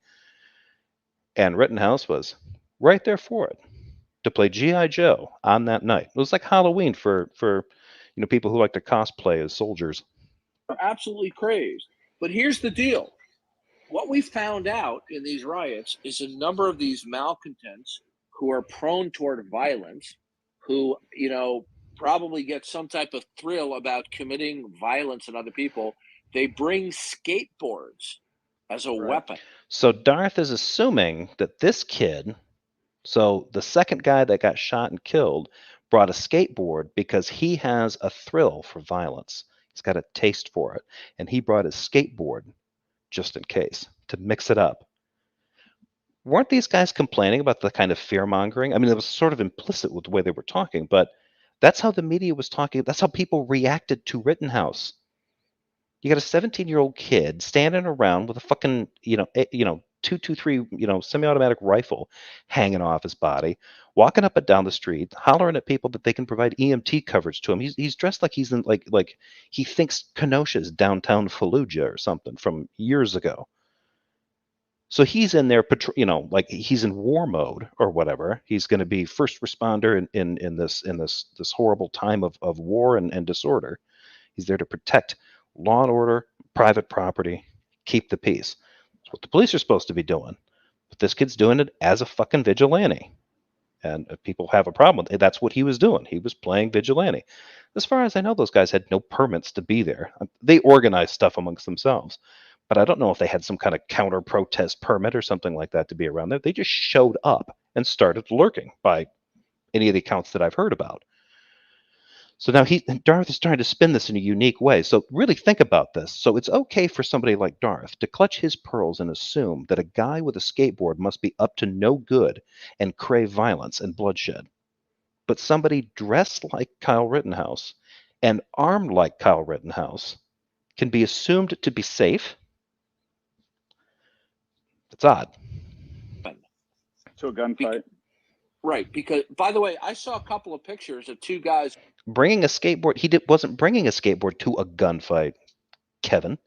And Rittenhouse was right there for it, to play G.I. Joe on that night. It was like Halloween for people who like to cosplay as soldiers. Are absolutely crazed. But here's the deal. What we found out in these riots is a number of these malcontents who are prone toward violence, who, probably get some type of thrill about committing violence on other people. They bring skateboards as a weapon. So Darth is assuming that this kid, so the second guy that got shot and killed, brought a skateboard because he has a thrill for violence. He's got a taste for it. And he brought his skateboard just in case, to mix it up. Weren't these guys complaining about the kind of fear mongering? I mean, it was sort of implicit with the way they were talking, but that's how the media was talking. That's how people reacted to Rittenhouse. You got a 17-year-old kid standing around with a fucking, 223, semi-automatic rifle hanging off his body, walking up and down the street, hollering at people that they can provide EMT coverage to him. He's dressed like he's in like he thinks Kenosha's downtown Fallujah or something from years ago. So he's in there, like he's in war mode or whatever. He's going to be first responder in this horrible time of war and disorder. He's there to protect law and order, private property, keep the peace. That's what the police are supposed to be doing. But this kid's doing it as a fucking vigilante. And if people have a problem with it, that's what he was doing. He was playing vigilante. As far as I know, those guys had no permits to be there. They organized stuff amongst themselves. But I don't know if they had some kind of counter-protest permit or something like that to be around there. They just showed up and started lurking by any of the accounts that I've heard about. So now Darth is trying to spin this in a unique way. So really think about this. So it's okay for somebody like Darth to clutch his pearls and assume that a guy with a skateboard must be up to no good and crave violence and bloodshed. But somebody dressed like Kyle Rittenhouse and armed like Kyle Rittenhouse can be assumed to be safe. It's odd. To a gunfight. Right, because, by the way, I saw a couple of pictures of two guys bringing a skateboard. He wasn't bringing a skateboard to a gunfight, Kevin.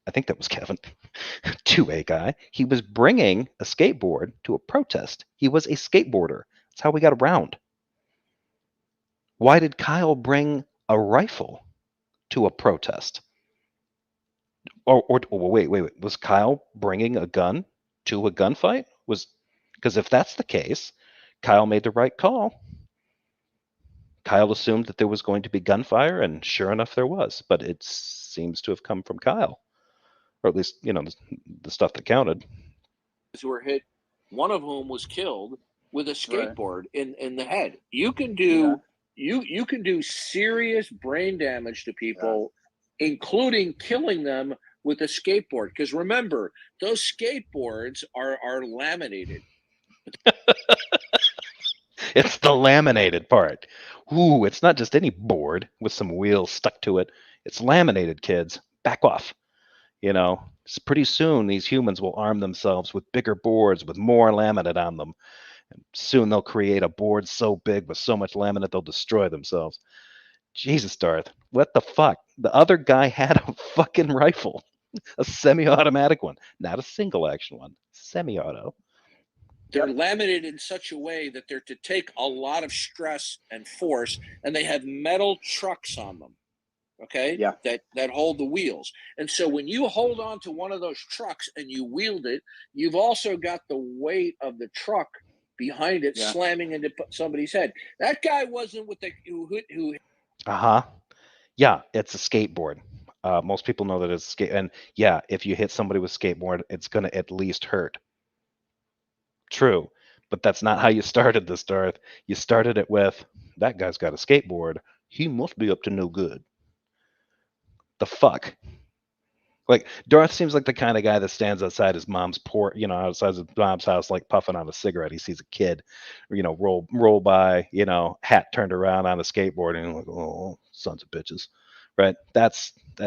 I think that was Kevin, to a guy. He was bringing a skateboard to a protest. He was a skateboarder. That's how we got around. Why did Kyle bring a rifle to a protest? Or wait. Was Kyle bringing a gun to a gunfight? Because if that's the case, Kyle made the right call. Kyle assumed that there was going to be gunfire, and sure enough, there was. But it seems to have come from Kyle, or at least the stuff that counted. Who were hit, one of whom was killed with a skateboard in the head. You can do you can do serious brain damage to people, including killing them with a skateboard. Because remember, those skateboards are laminated. It's the laminated part. Ooh, it's not just any board with some wheels stuck to it. It's laminated, kids. Back off. Pretty soon these humans will arm themselves with bigger boards with more laminate on them. And soon they'll create a board so big with so much laminate they'll destroy themselves. Jesus, Darth. What the fuck? The other guy had a fucking rifle. A semi-automatic one. Not a single action one. Semi-auto. They're laminated in such a way that they're to take a lot of stress and force, and they have metal trucks on them, that hold the wheels. And so when you hold on to one of those trucks and you wield it, you've also got the weight of the truck behind it slamming into somebody's head. That guy wasn't with the who. Yeah, it's a skateboard. Most people know that it's and yeah, if you hit somebody with skateboard, it's going to at least hurt. True, but that's not how you started this, Darth. You started it with, that guy's got a skateboard. He must be up to no good. The fuck? Like, Darth seems like the kind of guy that stands outside his mom's porch, outside his mom's house, like puffing on a cigarette. He sees a kid, roll by, hat turned around on a skateboard, and like, oh, sons of bitches, right? That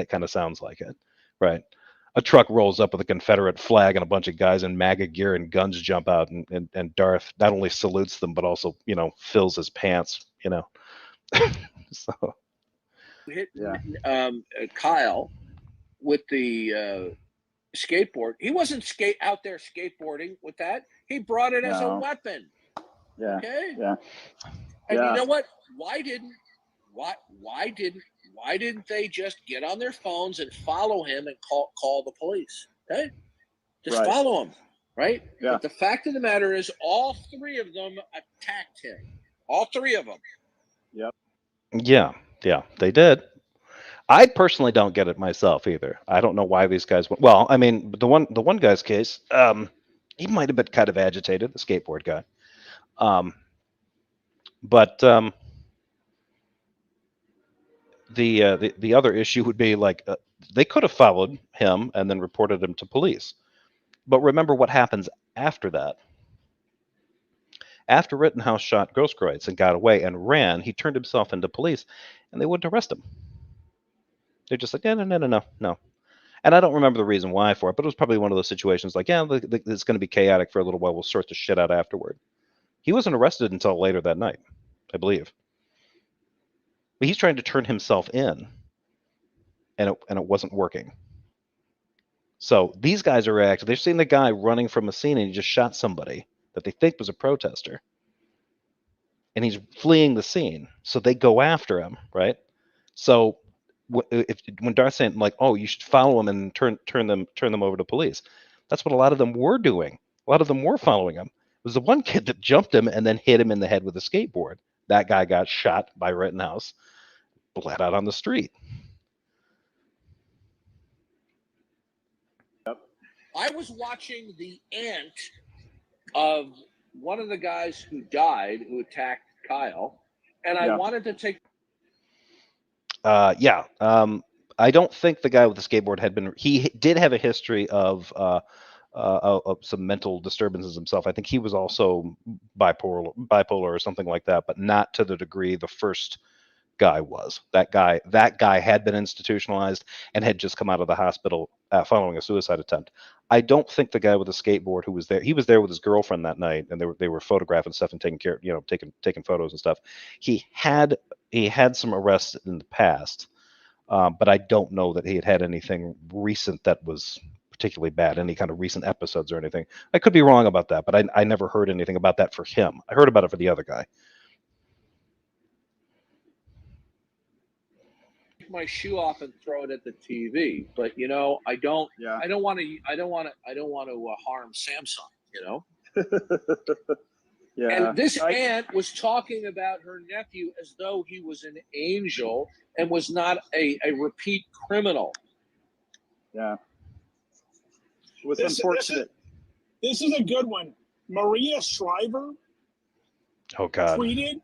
kind of sounds like it, right? A truck rolls up with a Confederate flag and a bunch of guys in MAGA gear and guns jump out, and Darth not only salutes them but also, fills his pants, So Hit Yeah. Kyle with the skateboard. He wasn't out there skateboarding with that. He brought it as a No. weapon. Yeah. Okay. Yeah. And Yeah. you know what? Why didn't they just get on their phones and follow him and call the police? Okay, just Right. follow him, right? Yeah. But the fact of the matter is, all three of them attacked him. All three of them. Yep. yeah, they did. I personally don't get it myself either. I don't know why these guys went. Well, I mean, the one guy's case, he might have been kind of agitated, the skateboard guy. But the other issue would be like they could have followed him and then reported him to police. But remember what happens after that. After Rittenhouse shot Grosskreutz and got away and ran, he turned himself into police, and they wouldn't arrest him. They're just like, no. And I don't remember the reason why for it, but it was probably one of those situations like, yeah, it's going to be chaotic for a little while. We'll sort the shit out afterward. He wasn't arrested until later that night, I believe. But he's trying to turn himself in, and it wasn't working. So these guys are active. They've seen the guy running from a scene, and he just shot somebody that they think was a protester. And he's fleeing the scene. So they go after him, right? So when Darth's saying like, oh, you should follow him and turn them over to police, that's what a lot of them were doing. A lot of them were following him. It was the one kid that jumped him and then hit him in the head with a skateboard. That guy got shot by Rittenhouse, bled out on the street. Yep. I was watching the aunt of one of the guys who died, who attacked Kyle, and I wanted to take. I don't think the guy with the skateboard had been. He did have a history of some mental disturbances himself. I think he was also bipolar or something like that, but not to the degree the first guy was. That guy had been institutionalized and had just come out of the hospital following a suicide attempt. I don't think the guy with the skateboard who was there, he was there with his girlfriend that night, and they were photographing stuff and taking photos and stuff. He had some arrests in the past, but I don't know that he had anything recent that was particularly bad, any kind of recent episodes or anything. I could be wrong about that, but I never heard anything about that for him. I heard about it for the other guy. My shoe off and throw it at the TV, but I don't want to harm Samsung, Yeah. And this aunt was talking about her nephew as though he was an angel and was not a repeat criminal. Yeah. It was unfortunate. This is a good one. Maria Shriver tweeted,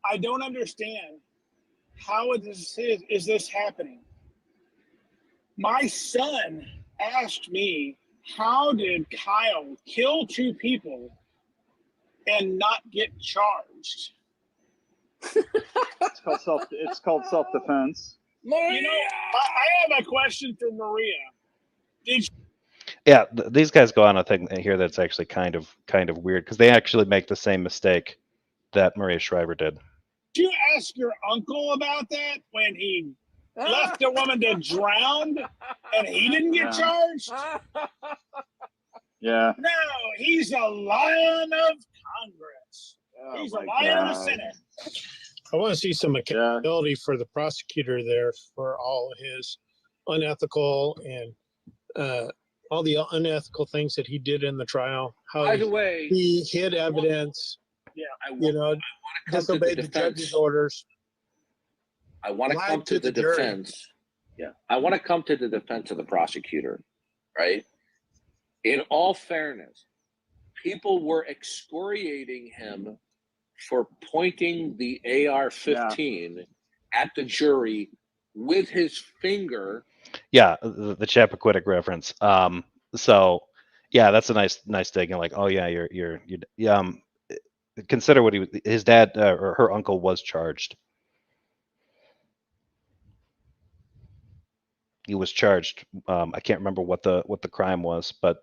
I don't understand. How is this happening? My son asked me, how did Kyle kill two people and not get charged? It's called self-defense. Maria! I have a question for Maria. These guys go on a thing here that's actually kind of weird, because they actually make the same mistake that Maria Shriver did. Did you ask your uncle about that when he left a woman to drown and he didn't get charged? Yeah. No, he's a lion of Congress. He's a lion of the Senate. I want to see some accountability for the prosecutor there for all of his unethical and all the unethical things that he did in the trial. How By the way, he hid evidence. Disobeyed the judge's orders. I want to come to the defense. Yeah. I want to come to the defense of the prosecutor, right? In all fairness, people were excoriating him for pointing the AR-15 at the jury with his finger. Yeah, the Chappaquiddick reference. So yeah, that's a nice take. And like, oh yeah, you're consider what his dad or her uncle was charged. He was charged. I can't remember what the crime was, but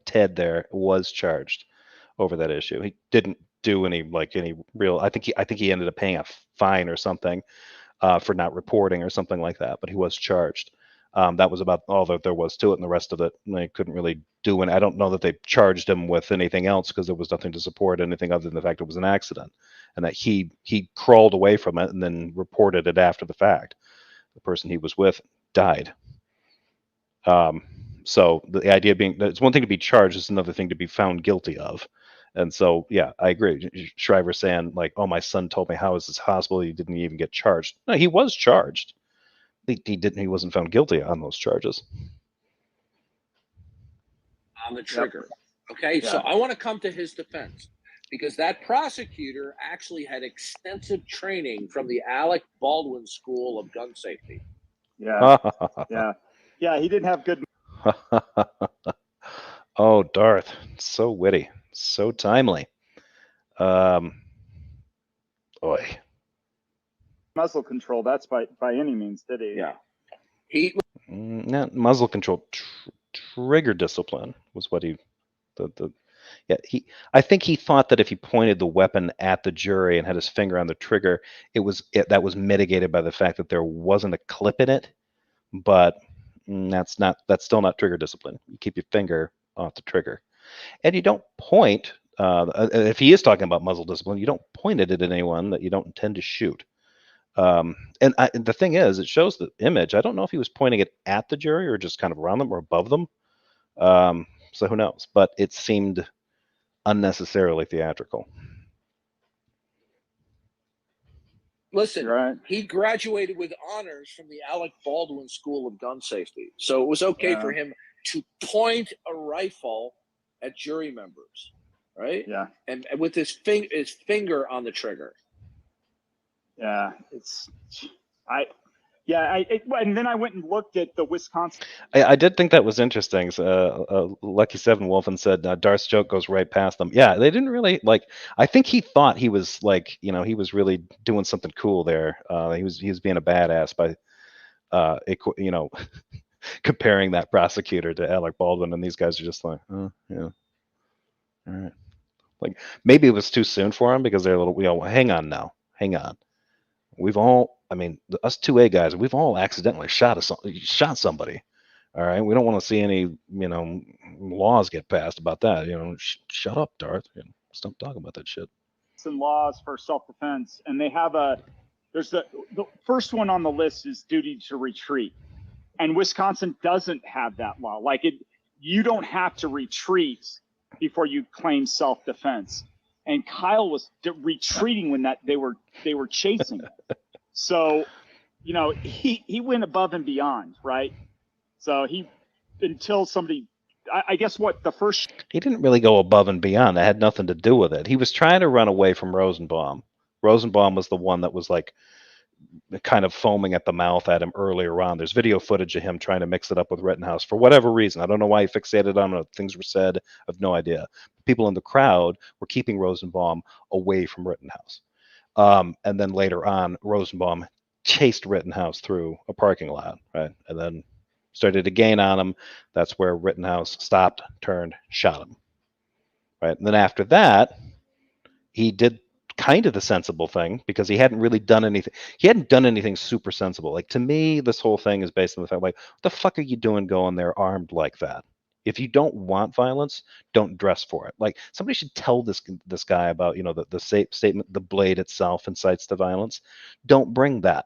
Ted there was charged over that issue. He didn't do any real. I think he ended up paying a fine or something for not reporting or something like that. But he was charged. That was about all that there was to it, and the rest of it they couldn't really do. And I don't know that they charged him with anything else because there was nothing to support anything other than the fact it was an accident, and that he crawled away from it and then reported it after the fact. The person he was with died. So the idea being that it's one thing to be charged, it's another thing to be found guilty of. And so, yeah, I agree. Shriver saying like, "Oh, my son told me how is this possible? He didn't even get charged." No, he was charged. He didn't. He wasn't found guilty on those charges. On the trigger. Yep. Okay, yeah. So I want to come to his defense because that prosecutor actually had extensive training from the Alec Baldwin School of Gun Safety. Yeah, yeah. He didn't have good. Oh, Darth, so witty, so timely. Boy. Muzzle control. That's by any means, did he? Yeah. Not muzzle control. Trigger discipline was what he. I think he thought that if he pointed the weapon at the jury and had his finger on the trigger, that was mitigated by the fact that there wasn't a clip in it. But that's still not trigger discipline. You keep your finger off the trigger, and you don't point. If he is talking about muzzle discipline, you don't point it at anyone that you don't intend to shoot. And the thing is, it shows the image. I don't know if he was pointing it at the jury or just kind of around them or above them. So who knows? But it seemed unnecessarily theatrical. Listen, right. He graduated with honors from the Alec Baldwin School of Gun Safety. So it was okay for him to point a rifle at jury members, right? Yeah. And with his finger on the trigger. Yeah, and then I went and looked at the Wisconsin. I did think that was interesting. Lucky Seven Wolfen said Darth's joke goes right past them. Yeah, they didn't really I think he thought he was he was really doing something cool there. He was being a badass by comparing that prosecutor to Alec Baldwin, and these guys are just like, oh yeah, all right. Like maybe it was too soon for him because they're a little. Hang on now, hang on. We've all, us 2A guys, we've all accidentally shot somebody. All right. We don't want to see any, laws get passed about that. Shut up, Darth. Stop talking about that shit. Some laws for self-defense, and they have there's the first one on the list is duty to retreat. And Wisconsin doesn't have that law. You don't have to retreat before you claim self-defense. And Kyle was retreating when they were chasing. So, he went above and beyond, right? So until somebody, I guess he didn't really go above and beyond. That had nothing to do with it. He was trying to run away from Rosenbaum. Rosenbaum was the one that was kind of foaming at the mouth at him earlier on. There's video footage of him trying to mix it up with Rittenhouse for whatever reason. I don't know why he fixated on it. Things were said. I have no idea. People in the crowd were keeping Rosenbaum away from Rittenhouse. And then later on, Rosenbaum chased Rittenhouse through a parking lot, right? And then started to gain on him. That's where Rittenhouse stopped, turned, shot him, right? And then after that, he did kind of the sensible thing because he hadn't really done anything. He hadn't done anything super sensible. To me, this whole thing is based on the fact, what the fuck are you doing going there armed like that? If you don't want violence, don't dress for it. Somebody should tell this guy about, the statement, the blade itself incites to violence. Don't bring that.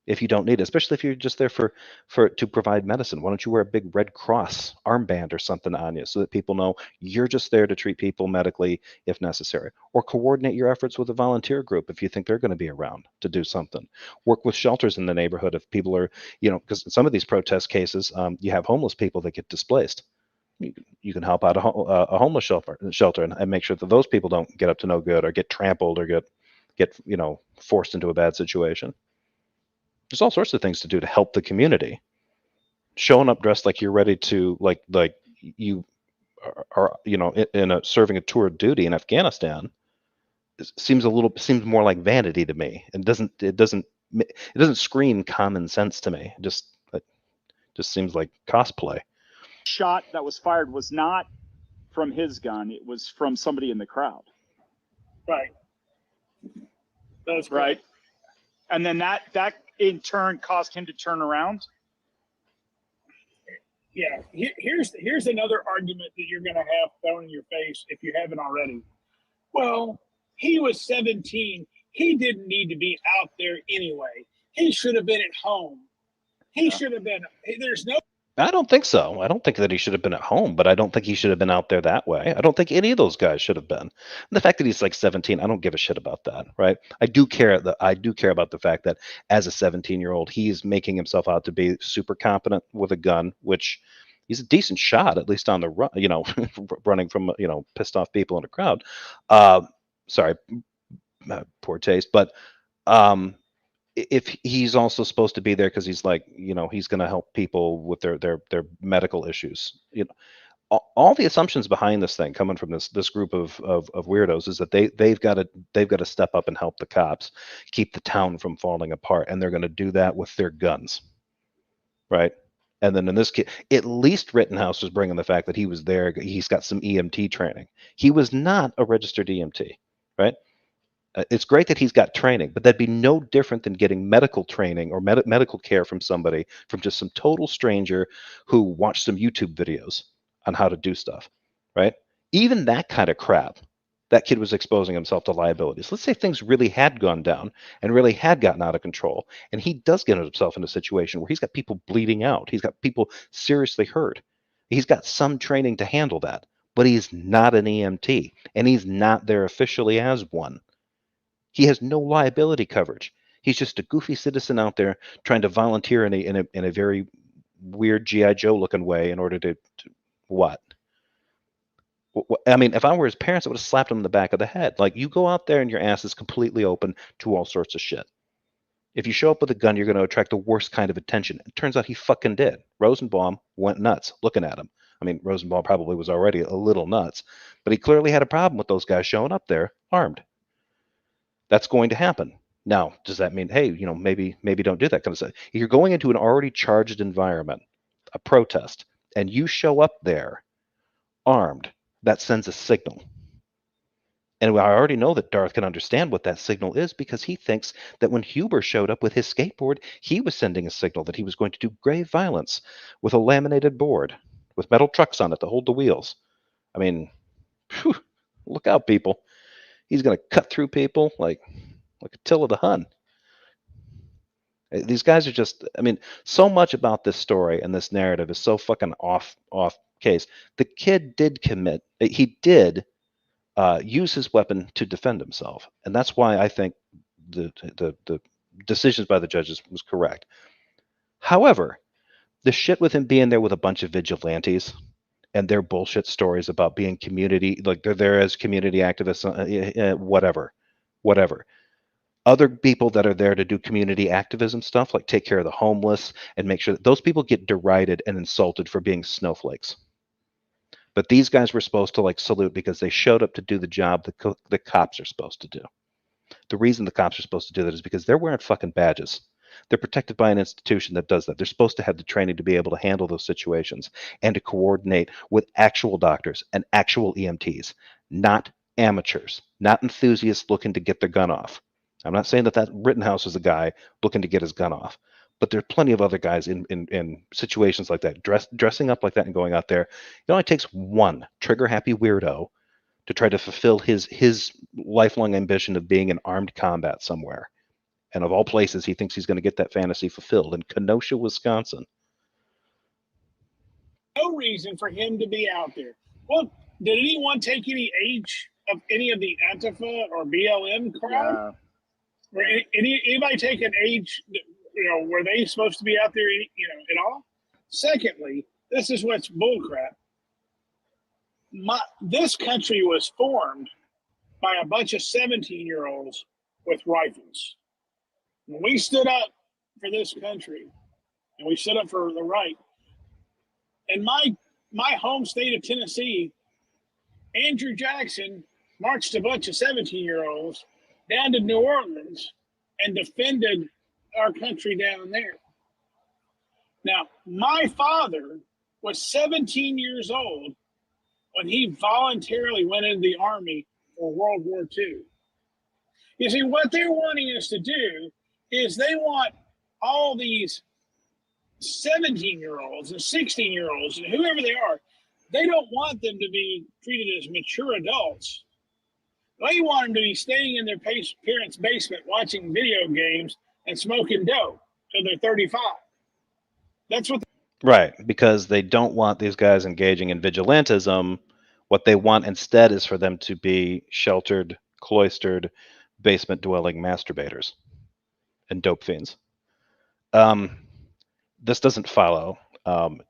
if you don't need it, especially if you're just there to provide medicine. Why don't you wear a big Red Cross armband or something on you so that people know you're just there to treat people medically if necessary? Or coordinate your efforts with a volunteer group if you think they're going to be around to do something. Work with shelters in the neighborhood if people are, because in some of these protest cases, you have homeless people that get displaced. You can help out a homeless shelter and make sure that those people don't get up to no good or get trampled or get forced into a bad situation. There's all sorts of things to do to help the community. Showing up dressed like you're ready to like you are serving a tour of duty in Afghanistan seems more like vanity to me. It doesn't scream common sense to me. It just seems like cosplay. Shot that was fired was not from his gun. It was from somebody in the crowd. Right. That's right. And then that in turn caused him to turn around. Yeah. Here's another argument that you're going to have thrown in your face if you haven't already. Well, he was 17. He didn't need to be out there anyway. He should have been at home. He should have been. There's no. I don't think so. I don't think that he should have been at home, but I don't think he should have been out there that way. I don't think any of those guys should have been. And the fact that he's like 17, I don't give a shit about that, right? I do care about the fact that as a 17-year-old, he's making himself out to be super competent with a gun, which he's a decent shot, at least on the run, running from pissed off people in a crowd. Sorry, poor taste, but if he's also supposed to be there because he's like, he's going to help people with their medical issues. All the assumptions behind this thing coming from this group of weirdos is that they've got to step up and help the cops keep the town from falling apart, and they're going to do that with their guns, right? And then in this case, at least Rittenhouse was bringing the fact that he was there. He's got some EMT training. He was not a registered EMT, right? It's great that he's got training, but that'd be no different than getting medical training or medical care from somebody, from just some total stranger who watched some YouTube videos on how to do stuff, right? Even that kind of crap, that kid was exposing himself to liabilities. Let's say things really had gone down and really had gotten out of control, and he does get himself in a situation where he's got people bleeding out. He's got people seriously hurt. He's got some training to handle that, but he's not an EMT, and he's not there officially as one. He has no liability coverage. He's just a goofy citizen out there trying to volunteer in a very weird G.I. Joe looking way in order to what? I mean, if I were his parents, I would have slapped him in the back of the head. Like, you go out there and your ass is completely open to all sorts of shit. If you show up with a gun, you're going to attract the worst kind of attention. It turns out he fucking did. Rosenbaum went nuts looking at him. I mean, Rosenbaum probably was already a little nuts, but he clearly had a problem with those guys showing up there armed. That's going to happen. Now, does that mean, hey, maybe don't do that kind of stuff? If you're going into an already charged environment, a protest, and you show up there armed, that sends a signal. And I already know that Darth can understand what that signal is, because he thinks that when Huber showed up with his skateboard, he was sending a signal that he was going to do grave violence with a laminated board with metal trucks on it to hold the wheels. I mean, whew, look out, people. He's going to cut through people like Attila the Hun. These guys are just, I mean, so much about this story and this narrative is so fucking off case. The kid did he did use his weapon to defend himself. And that's why I think the decisions by the judges was correct. However, the shit with him being there with a bunch of vigilantes and their bullshit stories about being community, like they're there as community activists, whatever. Other people that are there to do community activism stuff, like take care of the homeless and make sure that those people get derided and insulted for being snowflakes. But these guys were supposed to like salute because they showed up to do the job the cops are supposed to do. The reason the cops are supposed to do that is because they're wearing fucking badges. They're protected by an institution that does that. They're supposed to have the training to be able to handle those situations and to coordinate with actual doctors and actual EMTs, not amateurs, not enthusiasts looking to get their gun off. I'm not saying that Rittenhouse is a guy looking to get his gun off, but there are plenty of other guys in situations like that, dressing up like that and going out there. It only takes one trigger-happy weirdo to try to fulfill his lifelong ambition of being in armed combat somewhere. And of all places, he thinks he's going to get that fantasy fulfilled in Kenosha, Wisconsin. No reason for him to be out there. Well, did anyone take any age of any of the Antifa or BLM crowd? Or anybody take an age, were they supposed to be out there, at all? Secondly, this is what's bullcrap. This country was formed by a bunch of 17-year-olds with rifles. When we stood up for this country and we stood up for the right, in my home state of Tennessee, Andrew Jackson marched a bunch of 17-year-olds down to New Orleans and defended our country down there. Now, my father was 17 years old when he voluntarily went into the Army for World War II. You see, what they're wanting us to do is they want all these 17-year-olds and 16-year-olds and whoever they are, they don't want them to be treated as mature adults. They want them to be staying in their parents' basement watching video games and smoking dope till they're 35. That's what. Right, because they don't want these guys engaging in vigilantism. What they want instead is for them to be sheltered, cloistered, basement-dwelling masturbators and dope fiends. This doesn't follow.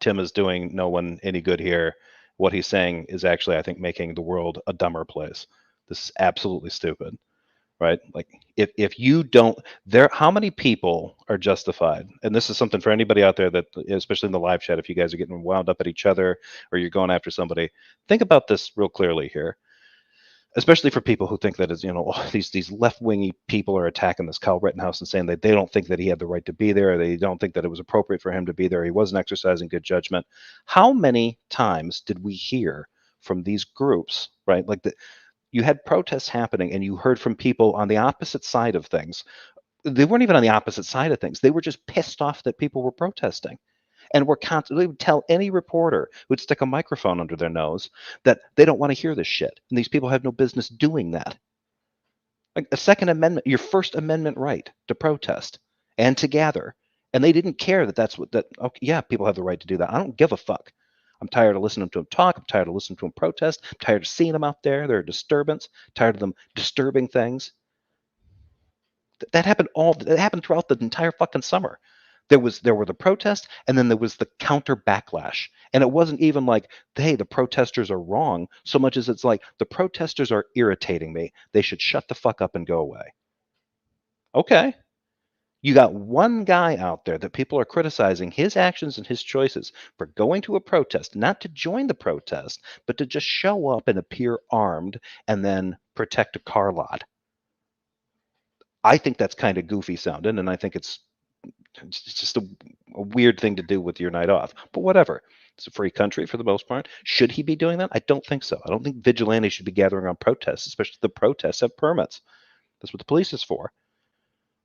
Tim is doing no one any good here. What he's saying is actually, I think, making the world a dumber place. This is absolutely stupid, right? Like, if you don't, how many people are justified? And this is something for anybody out there that, especially in the live chat, if you guys are getting wound up at each other or you're going after somebody, think about this real clearly here. Especially for people who think that these left-wingy people are attacking this Kyle Rittenhouse and saying that they don't think that he had the right to be there, or they don't think that it was appropriate for him to be there, he wasn't exercising good judgment. How many times did we hear from these groups, right? Like you had protests happening and you heard from people on the opposite side of things. They weren't even on the opposite side of things. They were just pissed off that people were protesting. And they would tell any reporter who would stick a microphone under their nose that they don't want to hear this shit. And these people have no business doing that. Like a Second Amendment, your First Amendment right to protest and to gather. And they didn't care okay, yeah, people have the right to do that. I don't give a fuck. I'm tired of listening to them talk. I'm tired of listening to them protest. I'm tired of seeing them out there. They're a disturbance. I'm tired of them disturbing things. That happened throughout the entire fucking summer. There were the protests, and then there was the counter backlash. And it wasn't even like, hey, the protesters are wrong, so much as it's like, the protesters are irritating me. They should shut the fuck up and go away. Okay. You got one guy out there that people are criticizing his actions and his choices for going to a protest, not to join the protest, but to just show up and appear armed and then protect a car lot. I think that's kind of goofy sounding, and I think it's just a weird thing to do with your night off. But whatever. It's a free country for the most part. Should he be doing that? I don't think so. I don't think vigilantes should be gathering on protests, especially if the protests have permits. That's what the police is for.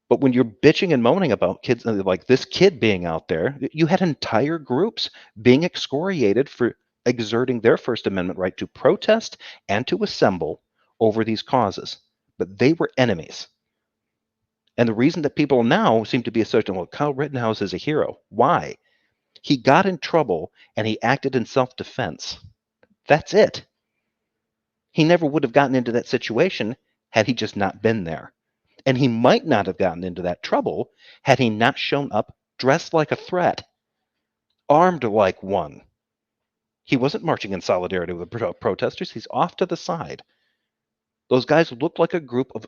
But when you're bitching and moaning about kids, like this kid being out there, you had entire groups being excoriated for exerting their First Amendment right to protest and to assemble over these causes. But they were enemies. And the reason that people now seem to be asserting, well, Kyle Rittenhouse is a hero. Why? He got in trouble and he acted in self-defense. That's it. He never would have gotten into that situation had he just not been there. And he might not have gotten into that trouble had he not shown up dressed like a threat, armed like one. He wasn't marching in solidarity with the protesters. He's off to the side. Those guys looked like a group of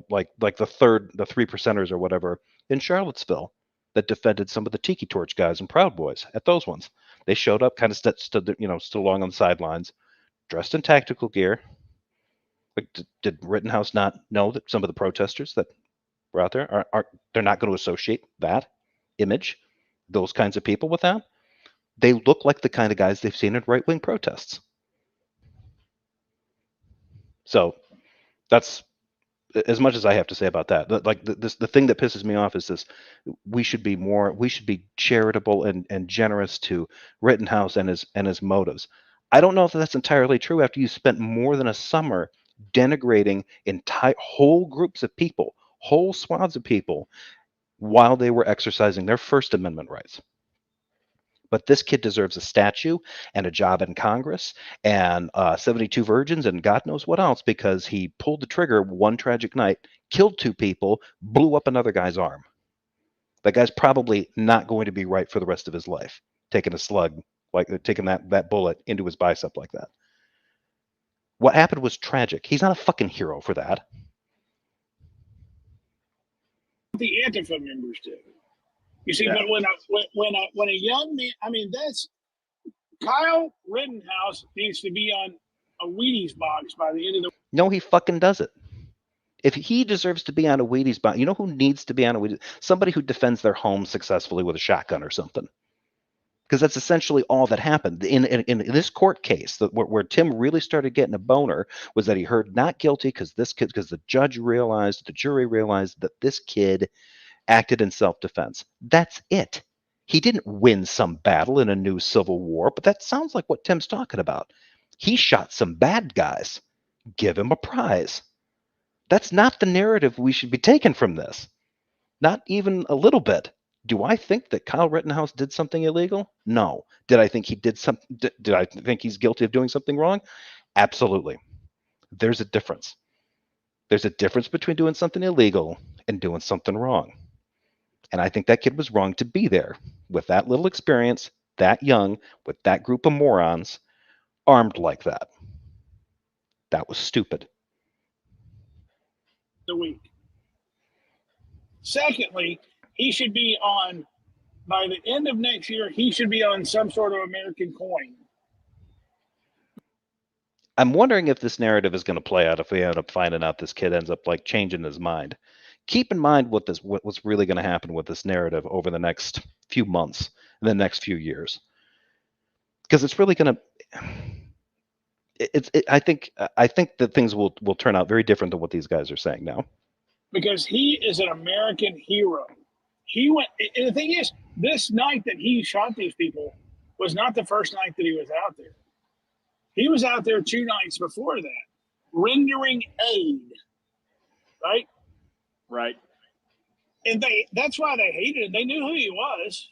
like the 3%ers or whatever in Charlottesville that defended some of the Tiki Torch guys and Proud Boys at those ones. They showed up, kind of stood along on the sidelines, dressed in tactical gear. Like, did Rittenhouse not know that some of the protesters that were out there they're not going to associate that image, those kinds of people with that? They look like the kind of guys they've seen in right-wing protests. So that's as much as I have to say about that. Like the thing that pisses me off is this: we should be charitable and generous to Rittenhouse and his motives. I don't know if that's entirely true after you spent more than a summer denigrating whole groups of people, whole swaths of people while they were exercising their First Amendment rights. But this kid deserves a statue and a job in Congress and 72 virgins and God knows what else because he pulled the trigger one tragic night, killed 2 people, blew up another guy's arm. That guy's probably not going to be right for the rest of his life, taking a slug, like taking that bullet into his bicep like that. What happened was tragic. He's not a fucking hero for that. The Antifa members do. You see, but when a young man, I mean, that's Kyle Rittenhouse needs to be on a Wheaties box by the end of the. No, he fucking doesn't. If he deserves to be on a Wheaties box, you know who needs to be on a Wheaties? Somebody who defends their home successfully with a shotgun or something. Because that's essentially all that happened in this court case. Where Tim really started getting a boner was that he heard not guilty because the judge realized, the jury realized that this kid acted in self-defense. That's it. He didn't win some battle in a new civil war, but that sounds like what Tim's talking about. He shot some bad guys. Give him a prize. That's not the narrative we should be taking from this. Not even a little bit. Do I think that Kyle Rittenhouse did something illegal? No. Did I think he did something? Did I think he's guilty of doing something wrong? Absolutely. There's a difference. There's a difference between doing something illegal and doing something wrong. And I think that kid was wrong to be there with that little experience, that young, with that group of morons, armed like that. That was stupid. The week. Secondly, he should be on, by the end of next year, he should be on some sort of American coin. I'm wondering if this narrative is going to play out if we end up finding out this kid ends up like changing his mind. Keep in mind what's really going to happen with this narrative over the next few months, and the next few years, because it's really going to. I think that things will turn out very different than what these guys are saying now. Because he is an American hero. He went, and the thing is, this night that he shot these people was not the first night that he was out there. He was out there 2 nights before that, rendering aid. Right? Right. And that's why they hated him. They knew who he was.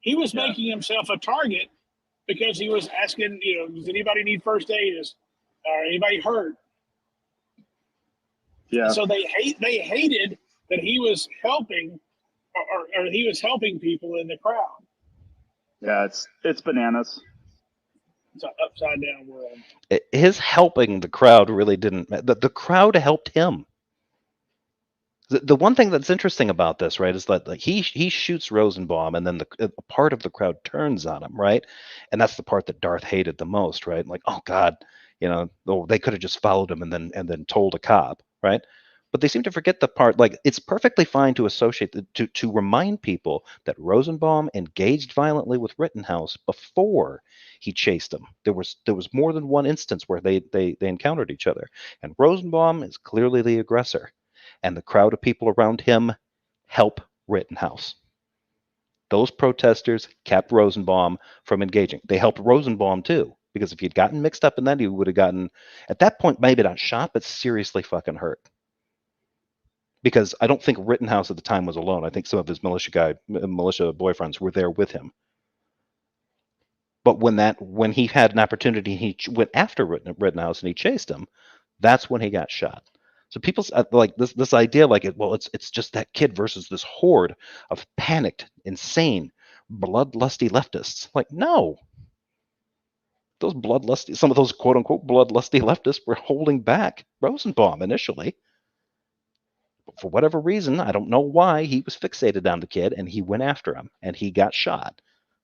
He was making himself a target because he was asking, does anybody need first aid? Or anybody hurt? Yeah. So they hated that he was helping, or he was helping people in the crowd. Yeah, it's bananas. It's an upside down world. His helping the crowd really didn't. The crowd helped him. The one thing that's interesting about this, right, is that he shoots Rosenbaum, and then a part of the crowd turns on him, right, and that's the part that Darth hated the most, right? Like, oh God, they could have just followed him and then told a cop, right? But they seem to forget the part, like, it's perfectly fine to associate to remind people that Rosenbaum engaged violently with Rittenhouse before he chased him. There was more than one instance where they encountered each other, and Rosenbaum is clearly the aggressor. And the crowd of people around him help Rittenhouse. Those protesters kept Rosenbaum from engaging. They helped Rosenbaum too, because if he'd gotten mixed up in that, he would have gotten, at that point, maybe not shot, but seriously fucking hurt. Because I don't think Rittenhouse at the time was alone. I think some of his militia boyfriends were there with him. But when he had an opportunity, he went after Rittenhouse and he chased him. That's when he got shot. So people's like this idea, like it's just that kid versus this horde of panicked, insane, bloodlusty leftists. Like, no, some of those quote unquote bloodlusty leftists were holding back Rosenbaum initially. But for whatever reason, I don't know why, he was fixated on the kid and he went after him and he got shot.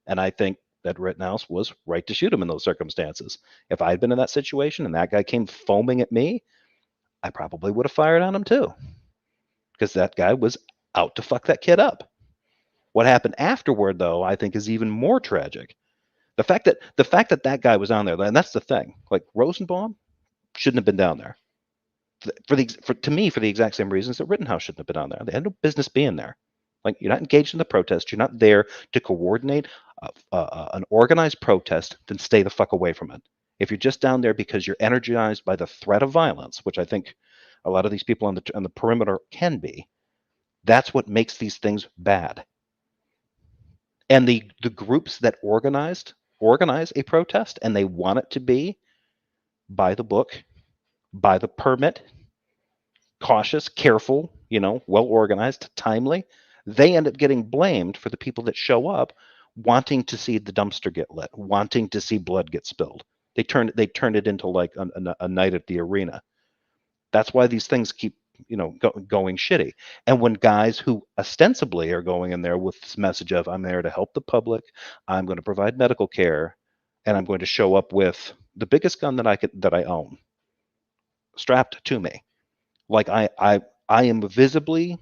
And I think that Rittenhouse was right to shoot him in those circumstances. If I had been in that situation and that guy came foaming at me, I probably would have fired on him too, because that guy was out to fuck that kid up. What happened afterward, though, I think is even more tragic. The fact that guy was on there, and that's the thing. Like, Rosenbaum shouldn't have been down there. For the exact same reasons that Rittenhouse shouldn't have been on there. They had no business being there. Like, you're not engaged in the protest. You're not there to coordinate an organized protest. Then stay the fuck away from it. If you're just down there because you're energized by the threat of violence, which I think A lot of these people on the perimeter can be. That's what makes these things bad. And the groups that organize a protest, and they want it to be by the book, by the permit, cautious, careful, well organized, timely, they end up getting blamed for the people that show up wanting to see the dumpster get lit, wanting to see blood get spilled. They turn it into like a night at the arena. That's why these things keep going shitty. And when guys who ostensibly are going in there with this message of I'm there to help the public, I'm going to provide medical care, and I'm going to show up with the biggest gun that I own strapped to me, like I am visibly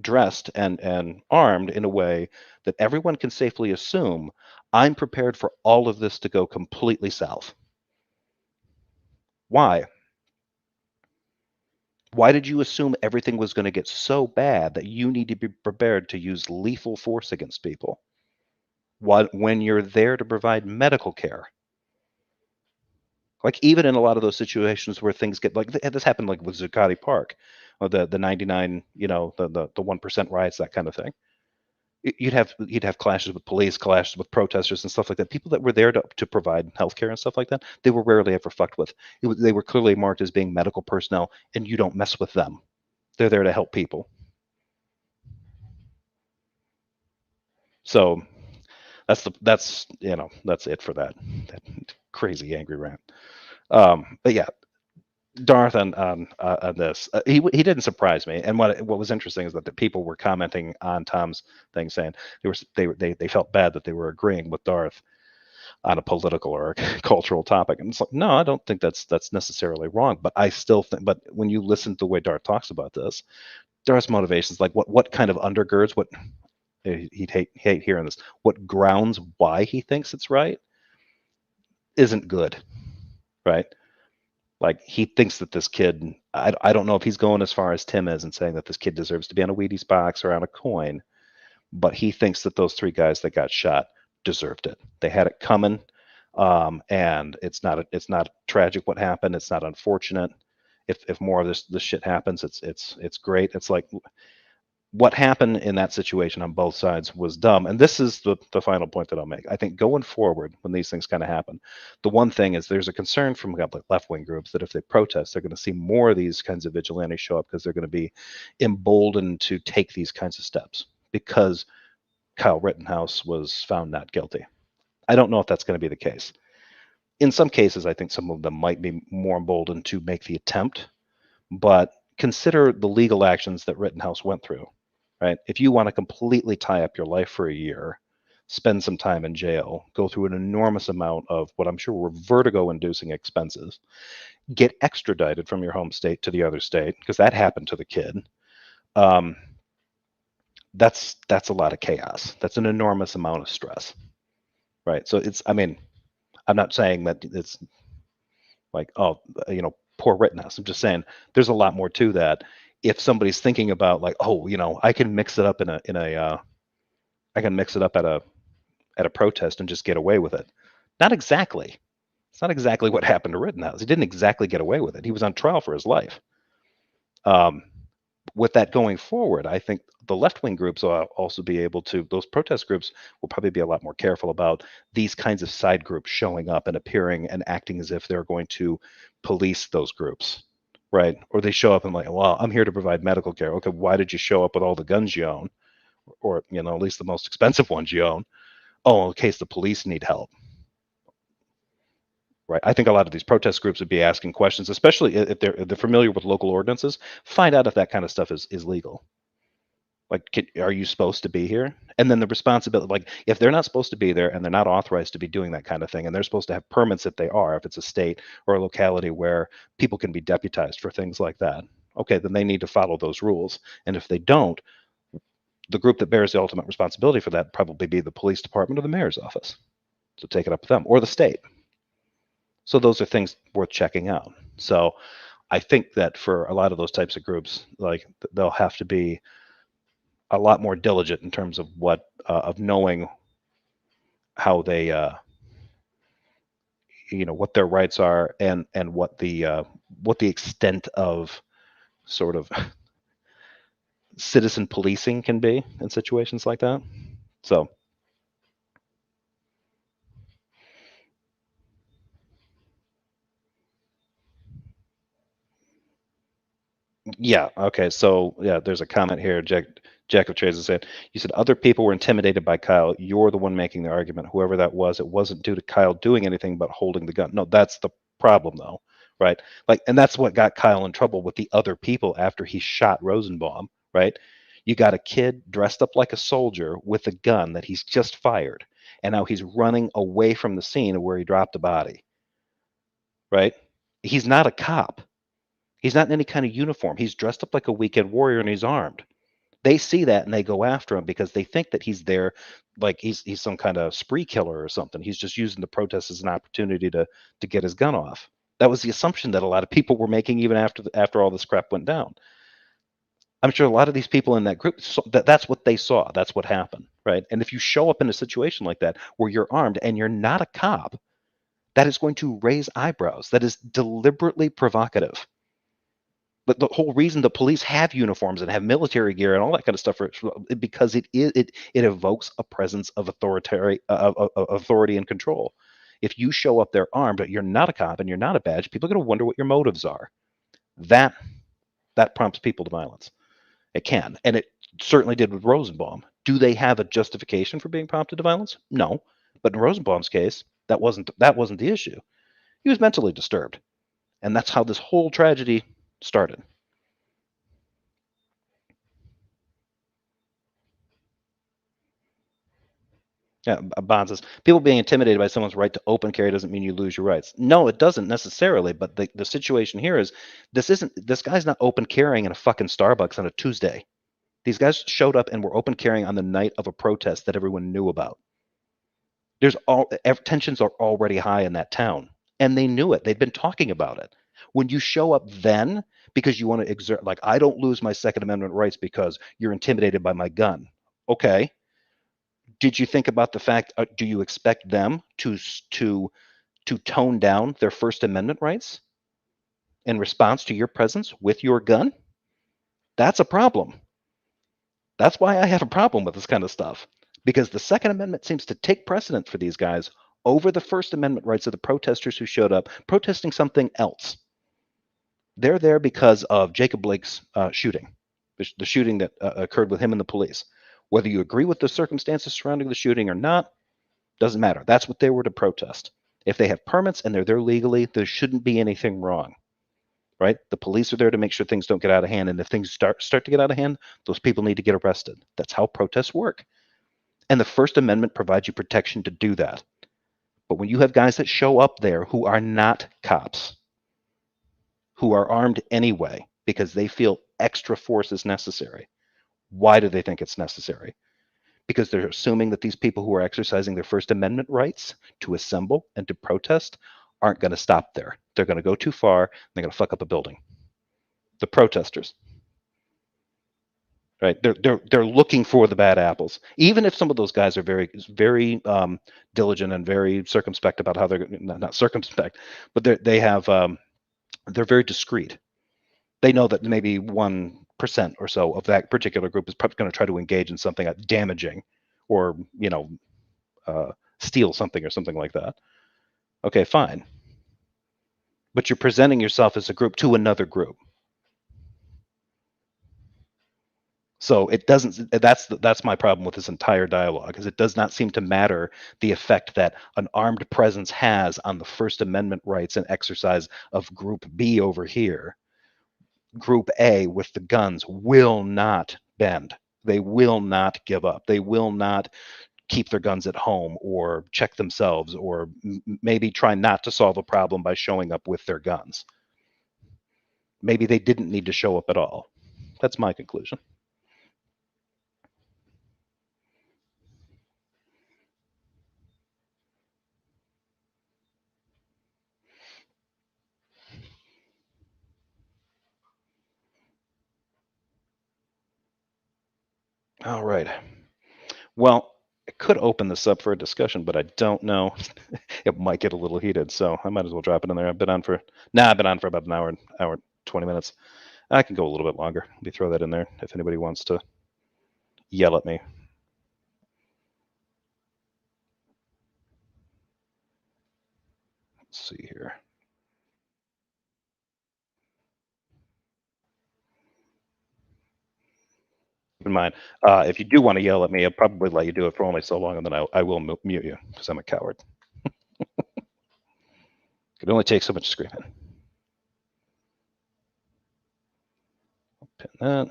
dressed and armed in a way that everyone can safely assume I'm prepared for all of this to go completely south. Why? Why did you assume everything was going to get so bad that you need to be prepared to use lethal force against people? When you're there to provide medical care? Like, even in a lot of those situations where things get like this happened, like with Zuccotti Park, or the 99, the 1% riots, that kind of thing. You'd have clashes with police, clashes with protesters and stuff like that. People that were there to provide healthcare and stuff like that, they were rarely ever fucked with. They were clearly marked as being medical personnel, and you don't mess with them. They're there to help people. So that's it for that crazy angry rant. But yeah, Darth on this, he didn't surprise me. And what was interesting is that the people were commenting on Tom's thing, saying they felt bad that they were agreeing with Darth on a political or a cultural topic. And it's like, no, I don't think that's necessarily wrong. But I still think, but when you listen to the way Darth talks about this, Darth's motivations, like what kind of undergirds, what he'd hate hearing this, what grounds why he thinks it's right, isn't good, right? Like, he thinks that this kid, I don't know if he's going as far as Tim is and saying that this kid deserves to be on a Wheaties box or on a coin, but he thinks that those 3 guys that got shot deserved it. They had it coming, and it's not tragic what happened. It's not unfortunate. If more of this shit happens, it's great. It's like, what happened in that situation on both sides was dumb. And this is the final point that I'll make. I think going forward, when these things kind of happen, the one thing is there's a concern from left-wing groups that if they protest, they're going to see more of these kinds of vigilantes show up because they're going to be emboldened to take these kinds of steps because Kyle Rittenhouse was found not guilty. I don't know if that's going to be the case. In some cases, I think some of them might be more emboldened to make the attempt, but consider the legal actions that Rittenhouse went through. Right? If you want to completely tie up your life for a year, spend some time in jail, go through an enormous amount of what I'm sure were vertigo-inducing expenses, get extradited from your home state to the other state, because that happened to the kid. That's a lot of chaos. That's an enormous amount of stress. Right? So I'm not saying that it's like, poor Rittenhouse. I'm just saying there's a lot more to that. If somebody's thinking about like, I can mix it up I can mix it up at a protest and just get away with it. Not exactly. It's not exactly what happened to Rittenhouse. He didn't exactly get away with it. He was on trial for his life. With that going forward, I think the left-wing groups will also be able to, those protest groups will probably be a lot more careful about these kinds of side groups showing up and appearing and acting as if they're going to police those groups, right? Or they show up and like, well, I'm here to provide medical care. Okay, why did you show up with all the guns you own? Or, at least the most expensive ones you own? Oh, in case the police need help. Right. I think a lot of these protest groups would be asking questions, especially if they're familiar with local ordinances. Find out if that kind of stuff is legal. Like, are you supposed to be here? And then the responsibility, like, if they're not supposed to be there and they're not authorized to be doing that kind of thing, and they're supposed to have permits if they are, if it's a state or a locality where people can be deputized for things like that, okay, then they need to follow those rules. And if they don't, the group that bears the ultimate responsibility for that would probably be the police department or the mayor's office. So take it up with them, or the state. So those are things worth checking out. So I think that for a lot of those types of groups, like, they'll have to be a lot more diligent in terms of of knowing how they, what their rights are, and what the extent of sort of citizen policing can be in situations like that. So yeah, okay. So yeah, there's a comment here. Jack of Trades is saying, you said other people were intimidated by Kyle. You're the one making the argument. Whoever that was, it wasn't due to Kyle doing anything but holding the gun. No, that's the problem though, right? Like, and that's what got Kyle in trouble with the other people after he shot Rosenbaum, right? You got a kid dressed up like a soldier with a gun that he's just fired, and now he's running away from the scene of where he dropped the body, right? He's not a cop. He's not in any kind of uniform. He's dressed up like a weekend warrior and he's armed. They see that and they go after him because they think that he's there, like he's some kind of spree killer or something. He's just using the protest as an opportunity to get his gun off. That was the assumption that a lot of people were making even after all this crap went down. I'm sure a lot of these people in that group, that's what they saw. That's what happened, right? And if you show up in a situation like that where you're armed and you're not a cop, that is going to raise eyebrows. That is deliberately provocative. But the whole reason the police have uniforms and have military gear and all that kind of stuff because it evokes a presence of authority and control. If you show up there armed, but you're not a cop and you're not a badge, people are going to wonder what your motives are. That prompts people to violence. It can, and it certainly did with Rosenbaum. Do they have a justification for being prompted to violence? No, but in Rosenbaum's case, that wasn't the issue. He was mentally disturbed, and that's how this whole tragedy started. Yeah, Bond says, people being intimidated by someone's right to open carry doesn't mean you lose your rights. No, it doesn't necessarily, but the situation here is this guy's not open carrying in a fucking Starbucks on a Tuesday. These guys showed up and were open carrying on the night of a protest that everyone knew about. Tensions are already high in that town, and they knew it. They'd been talking about it. When you show up then because you want to exert, like, I don't lose my Second Amendment rights because you're intimidated by my gun. Okay. Did you think about the fact? Do you expect them to tone down their First Amendment rights in response to your presence with your gun? That's a problem. That's why I have a problem with this kind of stuff, because the Second Amendment seems to take precedent for these guys over the First Amendment rights of the protesters who showed up protesting something else. They're there because of Jacob Blake's shooting, the shooting that occurred with him and the police. Whether you agree with the circumstances surrounding the shooting or not, doesn't matter. That's what they were to protest. If they have permits and they're there legally, there shouldn't be anything wrong, right? The police are there to make sure things don't get out of hand. And if things start to get out of hand, those people need to get arrested. That's how protests work. And the First Amendment provides you protection to do that. But when you have guys that show up there who are not cops, who are armed anyway because they feel extra force is necessary, why do they think it's necessary? Because they're assuming that these people who are exercising their First Amendment rights to assemble and to protest aren't going to stop there. They're going to go too far, and they're going to fuck up a building. The protesters, right? They're looking for the bad apples. Even if some of those guys are very, very diligent and very circumspect about how they're not circumspect, but they're very discreet. They know that maybe 1% or so of that particular group is probably going to try to engage in something damaging, or steal something or something like that. Okay, fine. But you're presenting yourself as a group to another group. So it doesn't. That's my problem with this entire dialogue, is it does not seem to matter the effect that an armed presence has on the First Amendment rights and exercise of Group B over here. Group A with the guns will not bend. They will not give up. They will not keep their guns at home or check themselves, or maybe try not to solve a problem by showing up with their guns. Maybe they didn't need to show up at all. That's my conclusion. All right. Well, I could open this up for a discussion, but I don't know. It might get a little heated, so I might as well drop it in there. I've been on for about an hour 20 minutes. I can go a little bit longer. Let me throw that in there if anybody wants to yell at me. Let's see here. Keep in mind, if you do want to yell at me, I'll probably let you do it for only so long, and then I will mute you because I'm a coward. It only takes so much screaming. I'll pin that.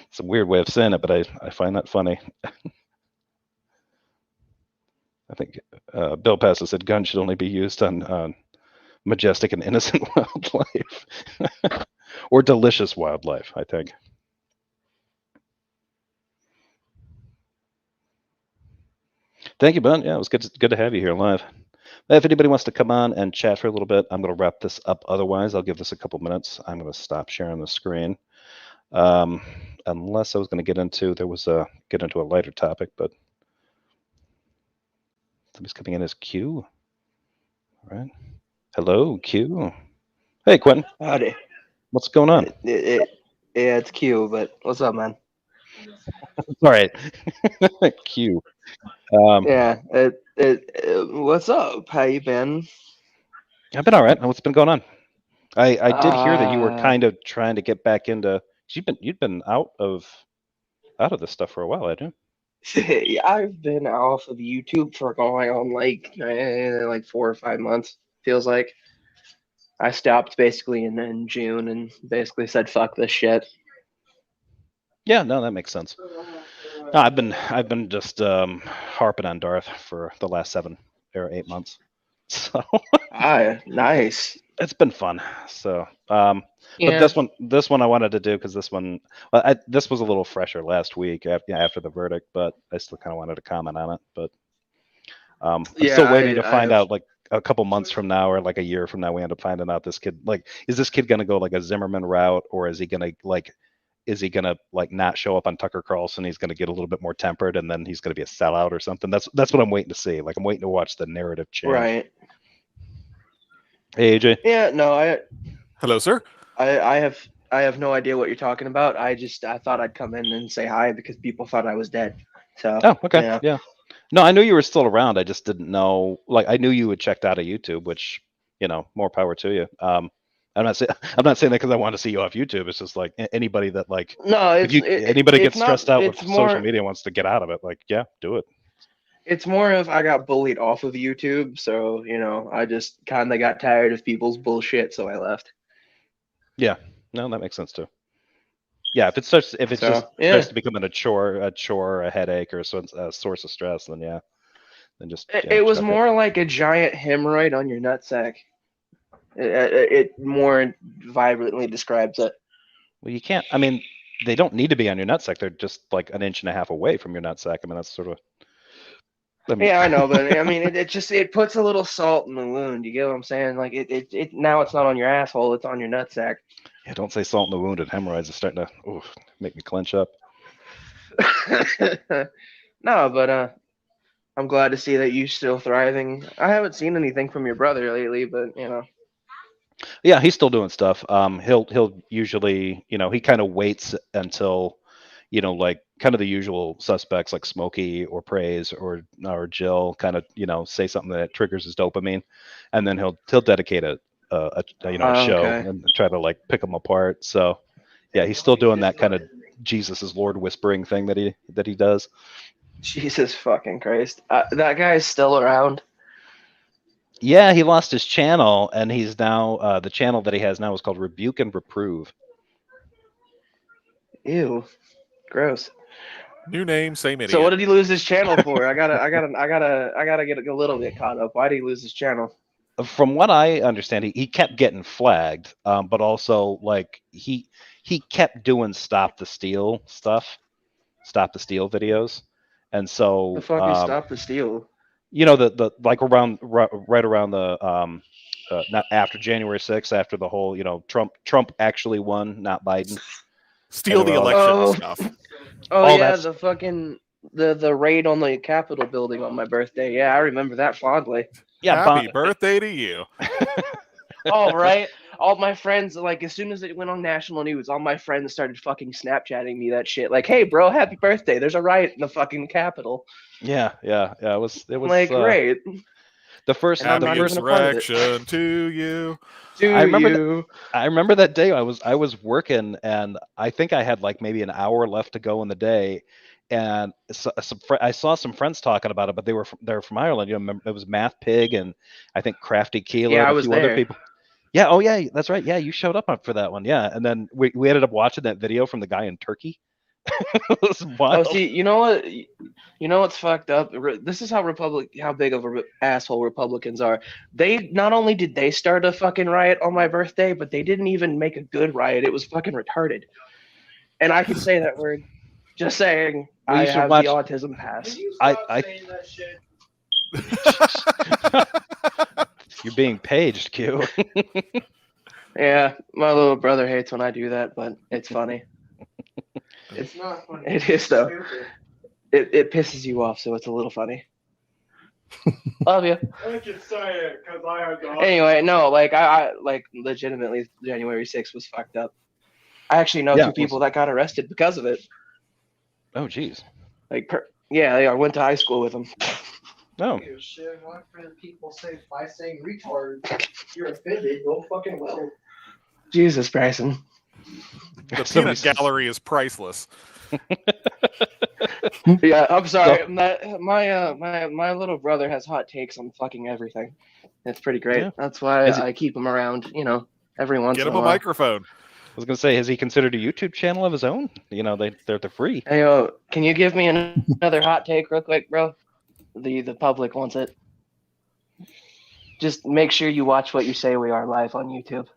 It's a weird way of saying it, but I find that funny. I think Bill Passes said guns should only be used on majestic and innocent wildlife or delicious wildlife, I think. Thank you, Ben. Yeah, it was good to have you here live. If anybody wants to come on and chat for a little bit, I'm going to wrap this up. Otherwise, I'll give this a couple minutes. I'm going to stop sharing the screen. Unless I was going to get into a lighter topic, but somebody's coming in as Q. All right. Hello, Q. Hey, Quentin. Howdy. What's going on? Yeah, it's Q, but what's up, man? All right. Q. Yeah, what's up? How you been? I've been all right. What's been going on? I did hear that you were kind of trying to get back into. You've been out of this stuff for a while, hadn't you? I've been off of YouTube for going on like 4 or 5 months. Feels like I stopped basically in June and basically said fuck this shit. Yeah, no, that makes sense. No, I've been just harping on Darth for the last 7 or 8 months. So Nice. It's been fun. So Yeah. but this one I wanted to do because this was a little fresher last week after the verdict, but I still kind of wanted to comment on it. But I'm still waiting to find out, like a couple months from now or like a year from now, we end up finding out this kid, like, is this kid gonna go like a Zimmerman route, or is he gonna not show up on Tucker Carlson? He's gonna get a little bit more tempered, and then he's gonna be a sellout or something. That's what I'm waiting to see. Like, I'm waiting to watch the narrative change. Right. Hey, AJ. Yeah. No. Hello, sir. I have no idea what you're talking about. I thought I'd come in and say hi because people thought I was dead. So. Oh, okay. Yeah. No, I knew you were still around. I just didn't know. Like, I knew you had checked out of YouTube, which, more power to you. I'm not saying that because I want to see you off YouTube. It's just like anybody that anybody gets stressed out with social media and wants to get out of it. Like, yeah, do it. It's more of I got bullied off of YouTube, so I just kind of got tired of people's bullshit, so I left. Yeah, no, that makes sense too. Yeah, if it starts to become a chore, a headache, or a source of stress, then yeah, then just. It was more like a giant hemorrhoid on your nutsack. It more vibrantly describes it. Well, you can't. I mean, they don't need to be on your nutsack. They're just like an inch and a half away from your nutsack. I mean, that's sort of. Yeah, I know, but I mean, it puts a little salt in the wound. You get what I'm saying? Like it now it's not on your asshole; it's on your nutsack. Yeah, don't say salt in the wound and hemorrhoids is starting to make me clench up. No, but I'm glad to see that you're still thriving. I haven't seen anything from your brother lately, but Yeah, he's still doing stuff. He'll usually, he kind of waits until, like kind of the usual suspects like Smokey or Praise or Jill kind of, say something that triggers his dopamine, and then he'll dedicate a show and try to like pick them apart. So yeah, he's still doing that kind of Jesus is Lord whispering thing that he does. Jesus fucking Christ. That guy is still around. Yeah, he lost his channel, and he's now the channel that he has now is called Rebuke and Reprove. Ew, gross. New name, same idiot. So what did he lose his channel for? I gotta get a little bit caught up. Why did he lose his channel? From what I understand, he kept getting flagged, but also like he kept doing stop the steal videos, and so The fuck is stop the steal? The like right around the not after January 6th, after the whole Trump actually won, not Biden. Steal the election stuff. Oh all yeah, that's the fucking the raid on the Capitol building on my birthday. Yeah, I remember that fondly. yeah. Happy birthday to you. Oh right, all my friends like as soon as it went on national news, all my friends started fucking Snapchatting me that shit. Like, hey bro, happy birthday! There's a riot in the fucking Capitol. Yeah. It was I'm like, great, the first and I'm Happy not the even first. a part of it. insurrection to you. I To remember you. I remember that day I was working, and I think I had like maybe an hour left to go in the day, and I saw some friends talking about it, but they're from Ireland. You know, remember, it was Math Pig and I think Crafty Keela Yeah, and I a was few other there. people. Yeah, oh yeah, that's right. Yeah, you showed up for that one. Yeah, and then we ended up watching that video from the guy in Turkey. It was Oh, wild. see, you know what? You know what's fucked up? This is how big of a asshole Republicans are. They not only did they start a fucking riot on my birthday, but they didn't even make a good riot. It was fucking retarded. And I can say that word. Just saying, Well, I you should have the watch. autism pass. I saying that shit? You're being paged, Q. Yeah, my little brother hates when I do that, but it's funny. It's not funny. It is though. It pisses you off, so it's a little funny. Love you. I can say it because I have the Anyway, no, like I like legitimately January 6th was fucked up. I actually know Yeah, two it people that got arrested because of it. Oh, geez. Like, yeah, I went to high school with them. Oh. shit. My friend, people say by saying retard, you're offended. Go fucking well. Jesus, Bryson. The Somebody peanut gallery is priceless. Yeah, I'm sorry. My little brother has hot takes on fucking everything. It's pretty great. Yeah. That's why Is it- I keep him around. You know, every once Get in him a a while. microphone. I was gonna say, has he considered a YouTube channel of his own? You know, they're free. Hey, can you give me another hot take real quick, bro? The public wants it. Just make sure you watch what you say. We are live on YouTube.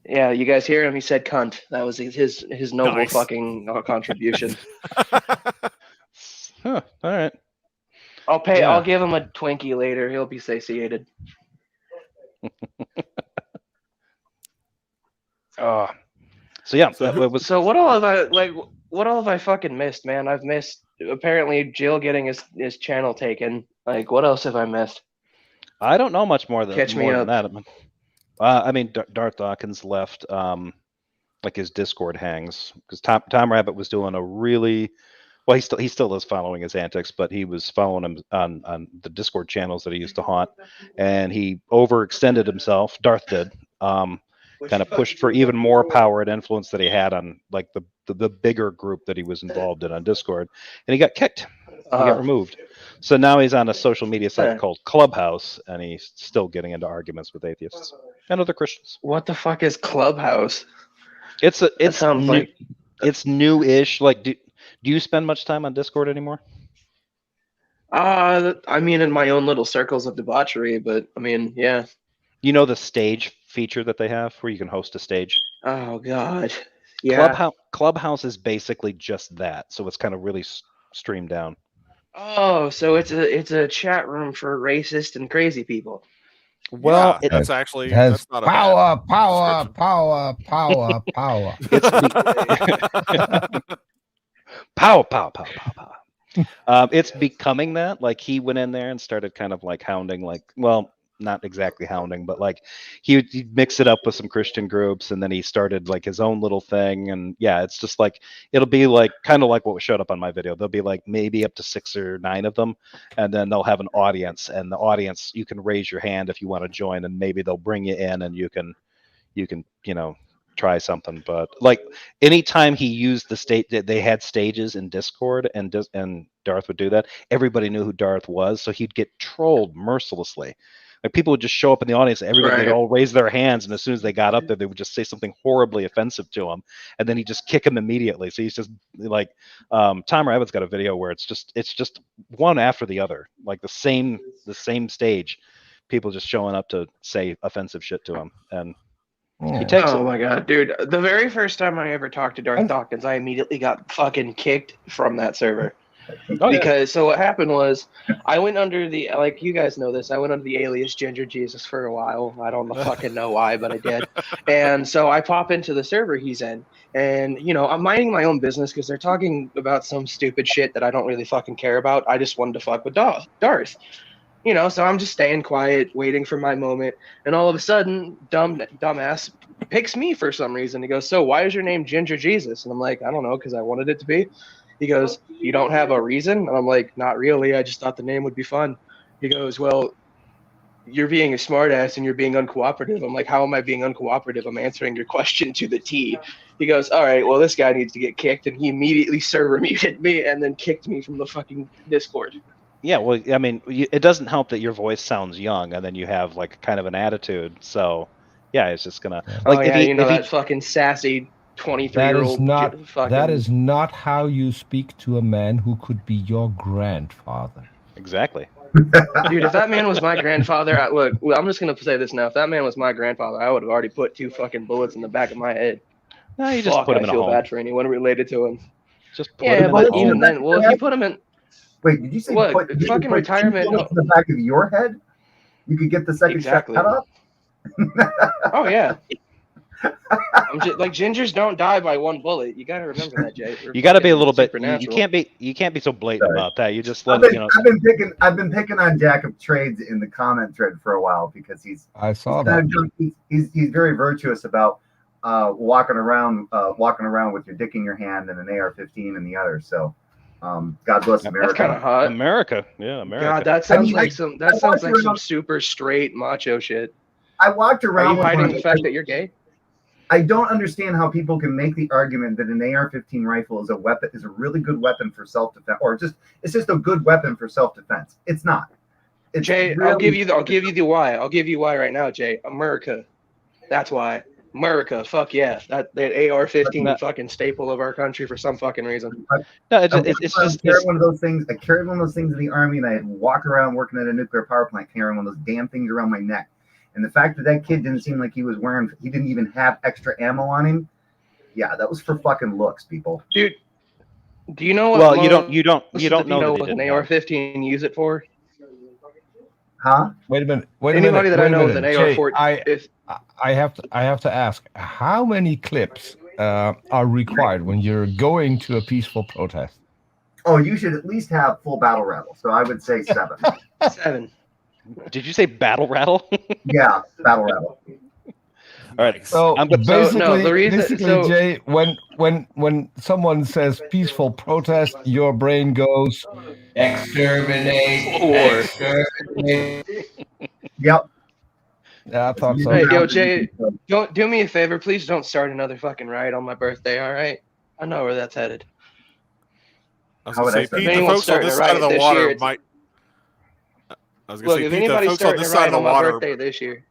Yeah, you guys hear him? He said "cunt." That was his noble Nice. fucking contribution. Huh. All right. I'll pay. Yeah. I'll give him a Twinkie later. He'll be satiated. So yeah, So it was. So what all have I like? What all have I fucking missed, man? I've missed apparently Jill getting his channel taken. Like, what else have I missed? I don't know much more than Catch me than up. that. I mean, Darth Dawkins left. Like his Discord hangs because Tom Rabbit was doing a really well. He still is following his antics, but he was following him on the Discord channels that he used to haunt, and he overextended himself. Darth did. Kind of pushed for even more power and influence that he had on like the bigger group that he was involved in on Discord, and he got kicked. He got removed. So now he's on a social media site called Clubhouse, and he's still getting into arguments with atheists and other Christians. What the fuck is Clubhouse? It's sounds new, like it's new-ish. Like, do you spend much time on Discord anymore? I mean, in my own little circles of debauchery, but I mean, yeah. You know the stage feature that they have where you can host a stage? Oh God, yeah. Clubhouse is basically just that. So it's kind of really streamed down. Oh, so it's a chat room for racist and crazy people. Well, yeah, that's actually It has that's not a power, bad power, description. power, power, power. Pow, pow, pow, pow, pow. It's becoming that. Like he went in there and started kind of like hounding, like, well, not exactly hounding, but like he'd mix it up with some Christian groups, and then he started like his own little thing. And yeah, it's just like it'll be like kind of like what showed up on my video. There'll be like maybe up to 6 or 9 of them, and then they'll have an audience, and the audience you can raise your hand if you want to join, and maybe they'll bring you in, and you can try something. But like anytime he used the state, they had stages in Discord, and Darth would do that. Everybody knew who Darth was, so he'd get trolled mercilessly. Like people would just show up in the audience, and everybody they'd all raise their hands, and as soon as they got up there, they would just say something horribly offensive to him, and then he'd just kick him immediately. So he's just like, Tom Rabbit's got a video where it's just one after the other, like the same stage, people just showing up to say offensive shit to him, and he takes it. Oh my God, dude! The very first time I ever talked to Darth Dawkins, I immediately got fucking kicked from that server. Oh, yeah. Because so what happened was I went under the, like you guys know this, I went under the alias Ginger Jesus for a while. I don't fucking know why, but I did. And so I pop into the server he's in, and you know, I'm minding my own business because they're talking about some stupid shit that I don't really fucking care about. I just wanted to fuck with Darth. You know, so I'm just staying quiet, waiting for my moment, and all of a sudden, dumbass picks me for some reason. He goes, "So why is your name Ginger Jesus?" And I'm like, "I don't know, because I wanted it to be." He goes, "You don't have a reason?" And I'm like, "Not really. I just thought the name would be fun." He goes, "Well, you're being a smartass and you're being uncooperative." I'm like, "How am I being uncooperative? I'm answering your question to the T." He goes, "All right, well, this guy needs to get kicked," and he immediately server muted me and then kicked me from the fucking Discord. Yeah, well, I mean, it doesn't help that your voice sounds young, and then you have like kind of an attitude. So, yeah, it's just gonna like Oh yeah, you know that fucking sassy 23-year-old that is not how you speak to a man who could be your grandfather. Exactly. Dude, if that man was my grandfather, look, I'm just gonna say this now. If that man was my grandfather, I would have already put 2 fucking bullets in the back of my head. No, you just Fuck, put him I in a feel home. bad for anyone related to him. Just put him in but a even home. then, well, if you put him in, wait, did you say what, did you fucking put retirement? in the back of your head? You could get the second Exactly. shot cut off. Oh yeah. I'm just, like, gingers don't die by 1 bullet. You gotta remember that, Jay. You got to be a little bit. You can't be so blatant about that. You just let you know. I've been picking on Jack of Trades in the comment thread for a while because he's very virtuous about walking around with your dick in your hand and an AR-15 in the other. So, God bless America. That's kind of hot. America, yeah, America. God, that sounds like some super straight macho shit. I walked around. Are you hiding the fact that you're gay? I don't understand how people can make the argument that an AR-15 rifle is a really good weapon for self-defense, or it's just a good weapon for self-defense. It's not. It's Jay, really, I'll give you the why. I'll give you why right now, Jay. America. That's why. America. Fuck yeah. That AR-15 fucking staple of our country for some fucking reason. No, it's just carry one of those things. I carried one of those things in the Army, and I walk around working at a nuclear power plant carrying one of those damn things around my neck. And the fact that kid didn't seem like he didn't even have extra ammo on him. Yeah, that was for fucking looks, people. Dude, do you know what? Well, you don't know what an AR-15 use it for? Huh? Wait a minute. Anybody that I know with an AR-14. I have to ask, how many clips are required when you're going to a peaceful protest? Oh, you should at least have full battle rattle. So I would say 7. 7. Did you say battle rattle? Yeah, battle rattle. All right. So basically, so, Jay, when someone says peaceful protest, your brain goes exterminate. Yep. Yeah, I thought so. Hey, yo, Jay, don't do me a favor. Please don't start another fucking riot on my birthday. All right? I know where that's headed. I was going to say, Pete, the folks on this side of the water might. I was going to say, Pete, the folks on this side of the water. Birthday this year.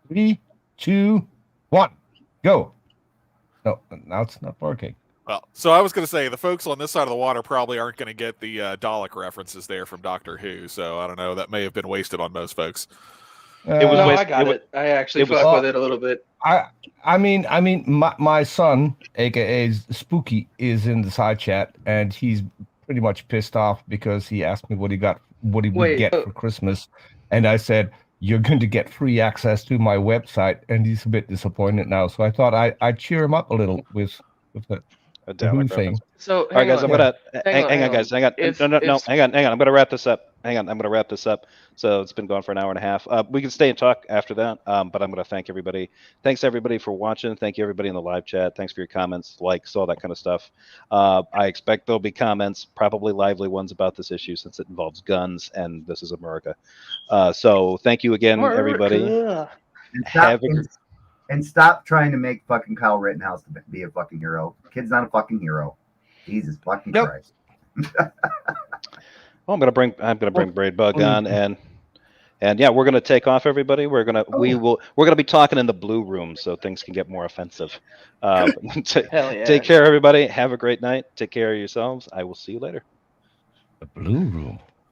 3, 2, 1, go. No, now it's not working. Well, so I was going to say, the folks on this side of the water probably aren't going to get the Dalek references there from Doctor Who. So I don't know. That may have been wasted on most folks. I got it. I actually fucked with it a little bit. I mean, my son, aka Spooky, is in the side chat, and he's pretty much pissed off because he asked me what he would get for Christmas, and I said, "You're going to get free access to my website," and he's a bit disappointed now. So I thought I'd cheer him up a little with the Who thing. So, all right, guys, I'm gonna hang on, guys. Hang on. No, hang on. I'm gonna wrap this up. Hang on, I'm gonna wrap this up. So it's been going for an hour and a half. We can stay and talk after that. But I'm gonna thank everybody. Thanks everybody for watching. Thank you everybody in the live chat. Thanks for your comments, likes, all that kind of stuff. I expect there'll be comments, probably lively ones about this issue since it involves guns and this is America. So thank you again, everybody. And stop trying to make fucking Kyle Rittenhouse to be a fucking hero. Kid's not a fucking hero. Jesus fucking Christ. Well, I'm gonna bring Braidbug on, and yeah, we're gonna take off, everybody. We're gonna be talking in the blue room so things can get more offensive. Hell yeah. Take care, everybody. Have a great night. Take care of yourselves. I will see you later. The blue room.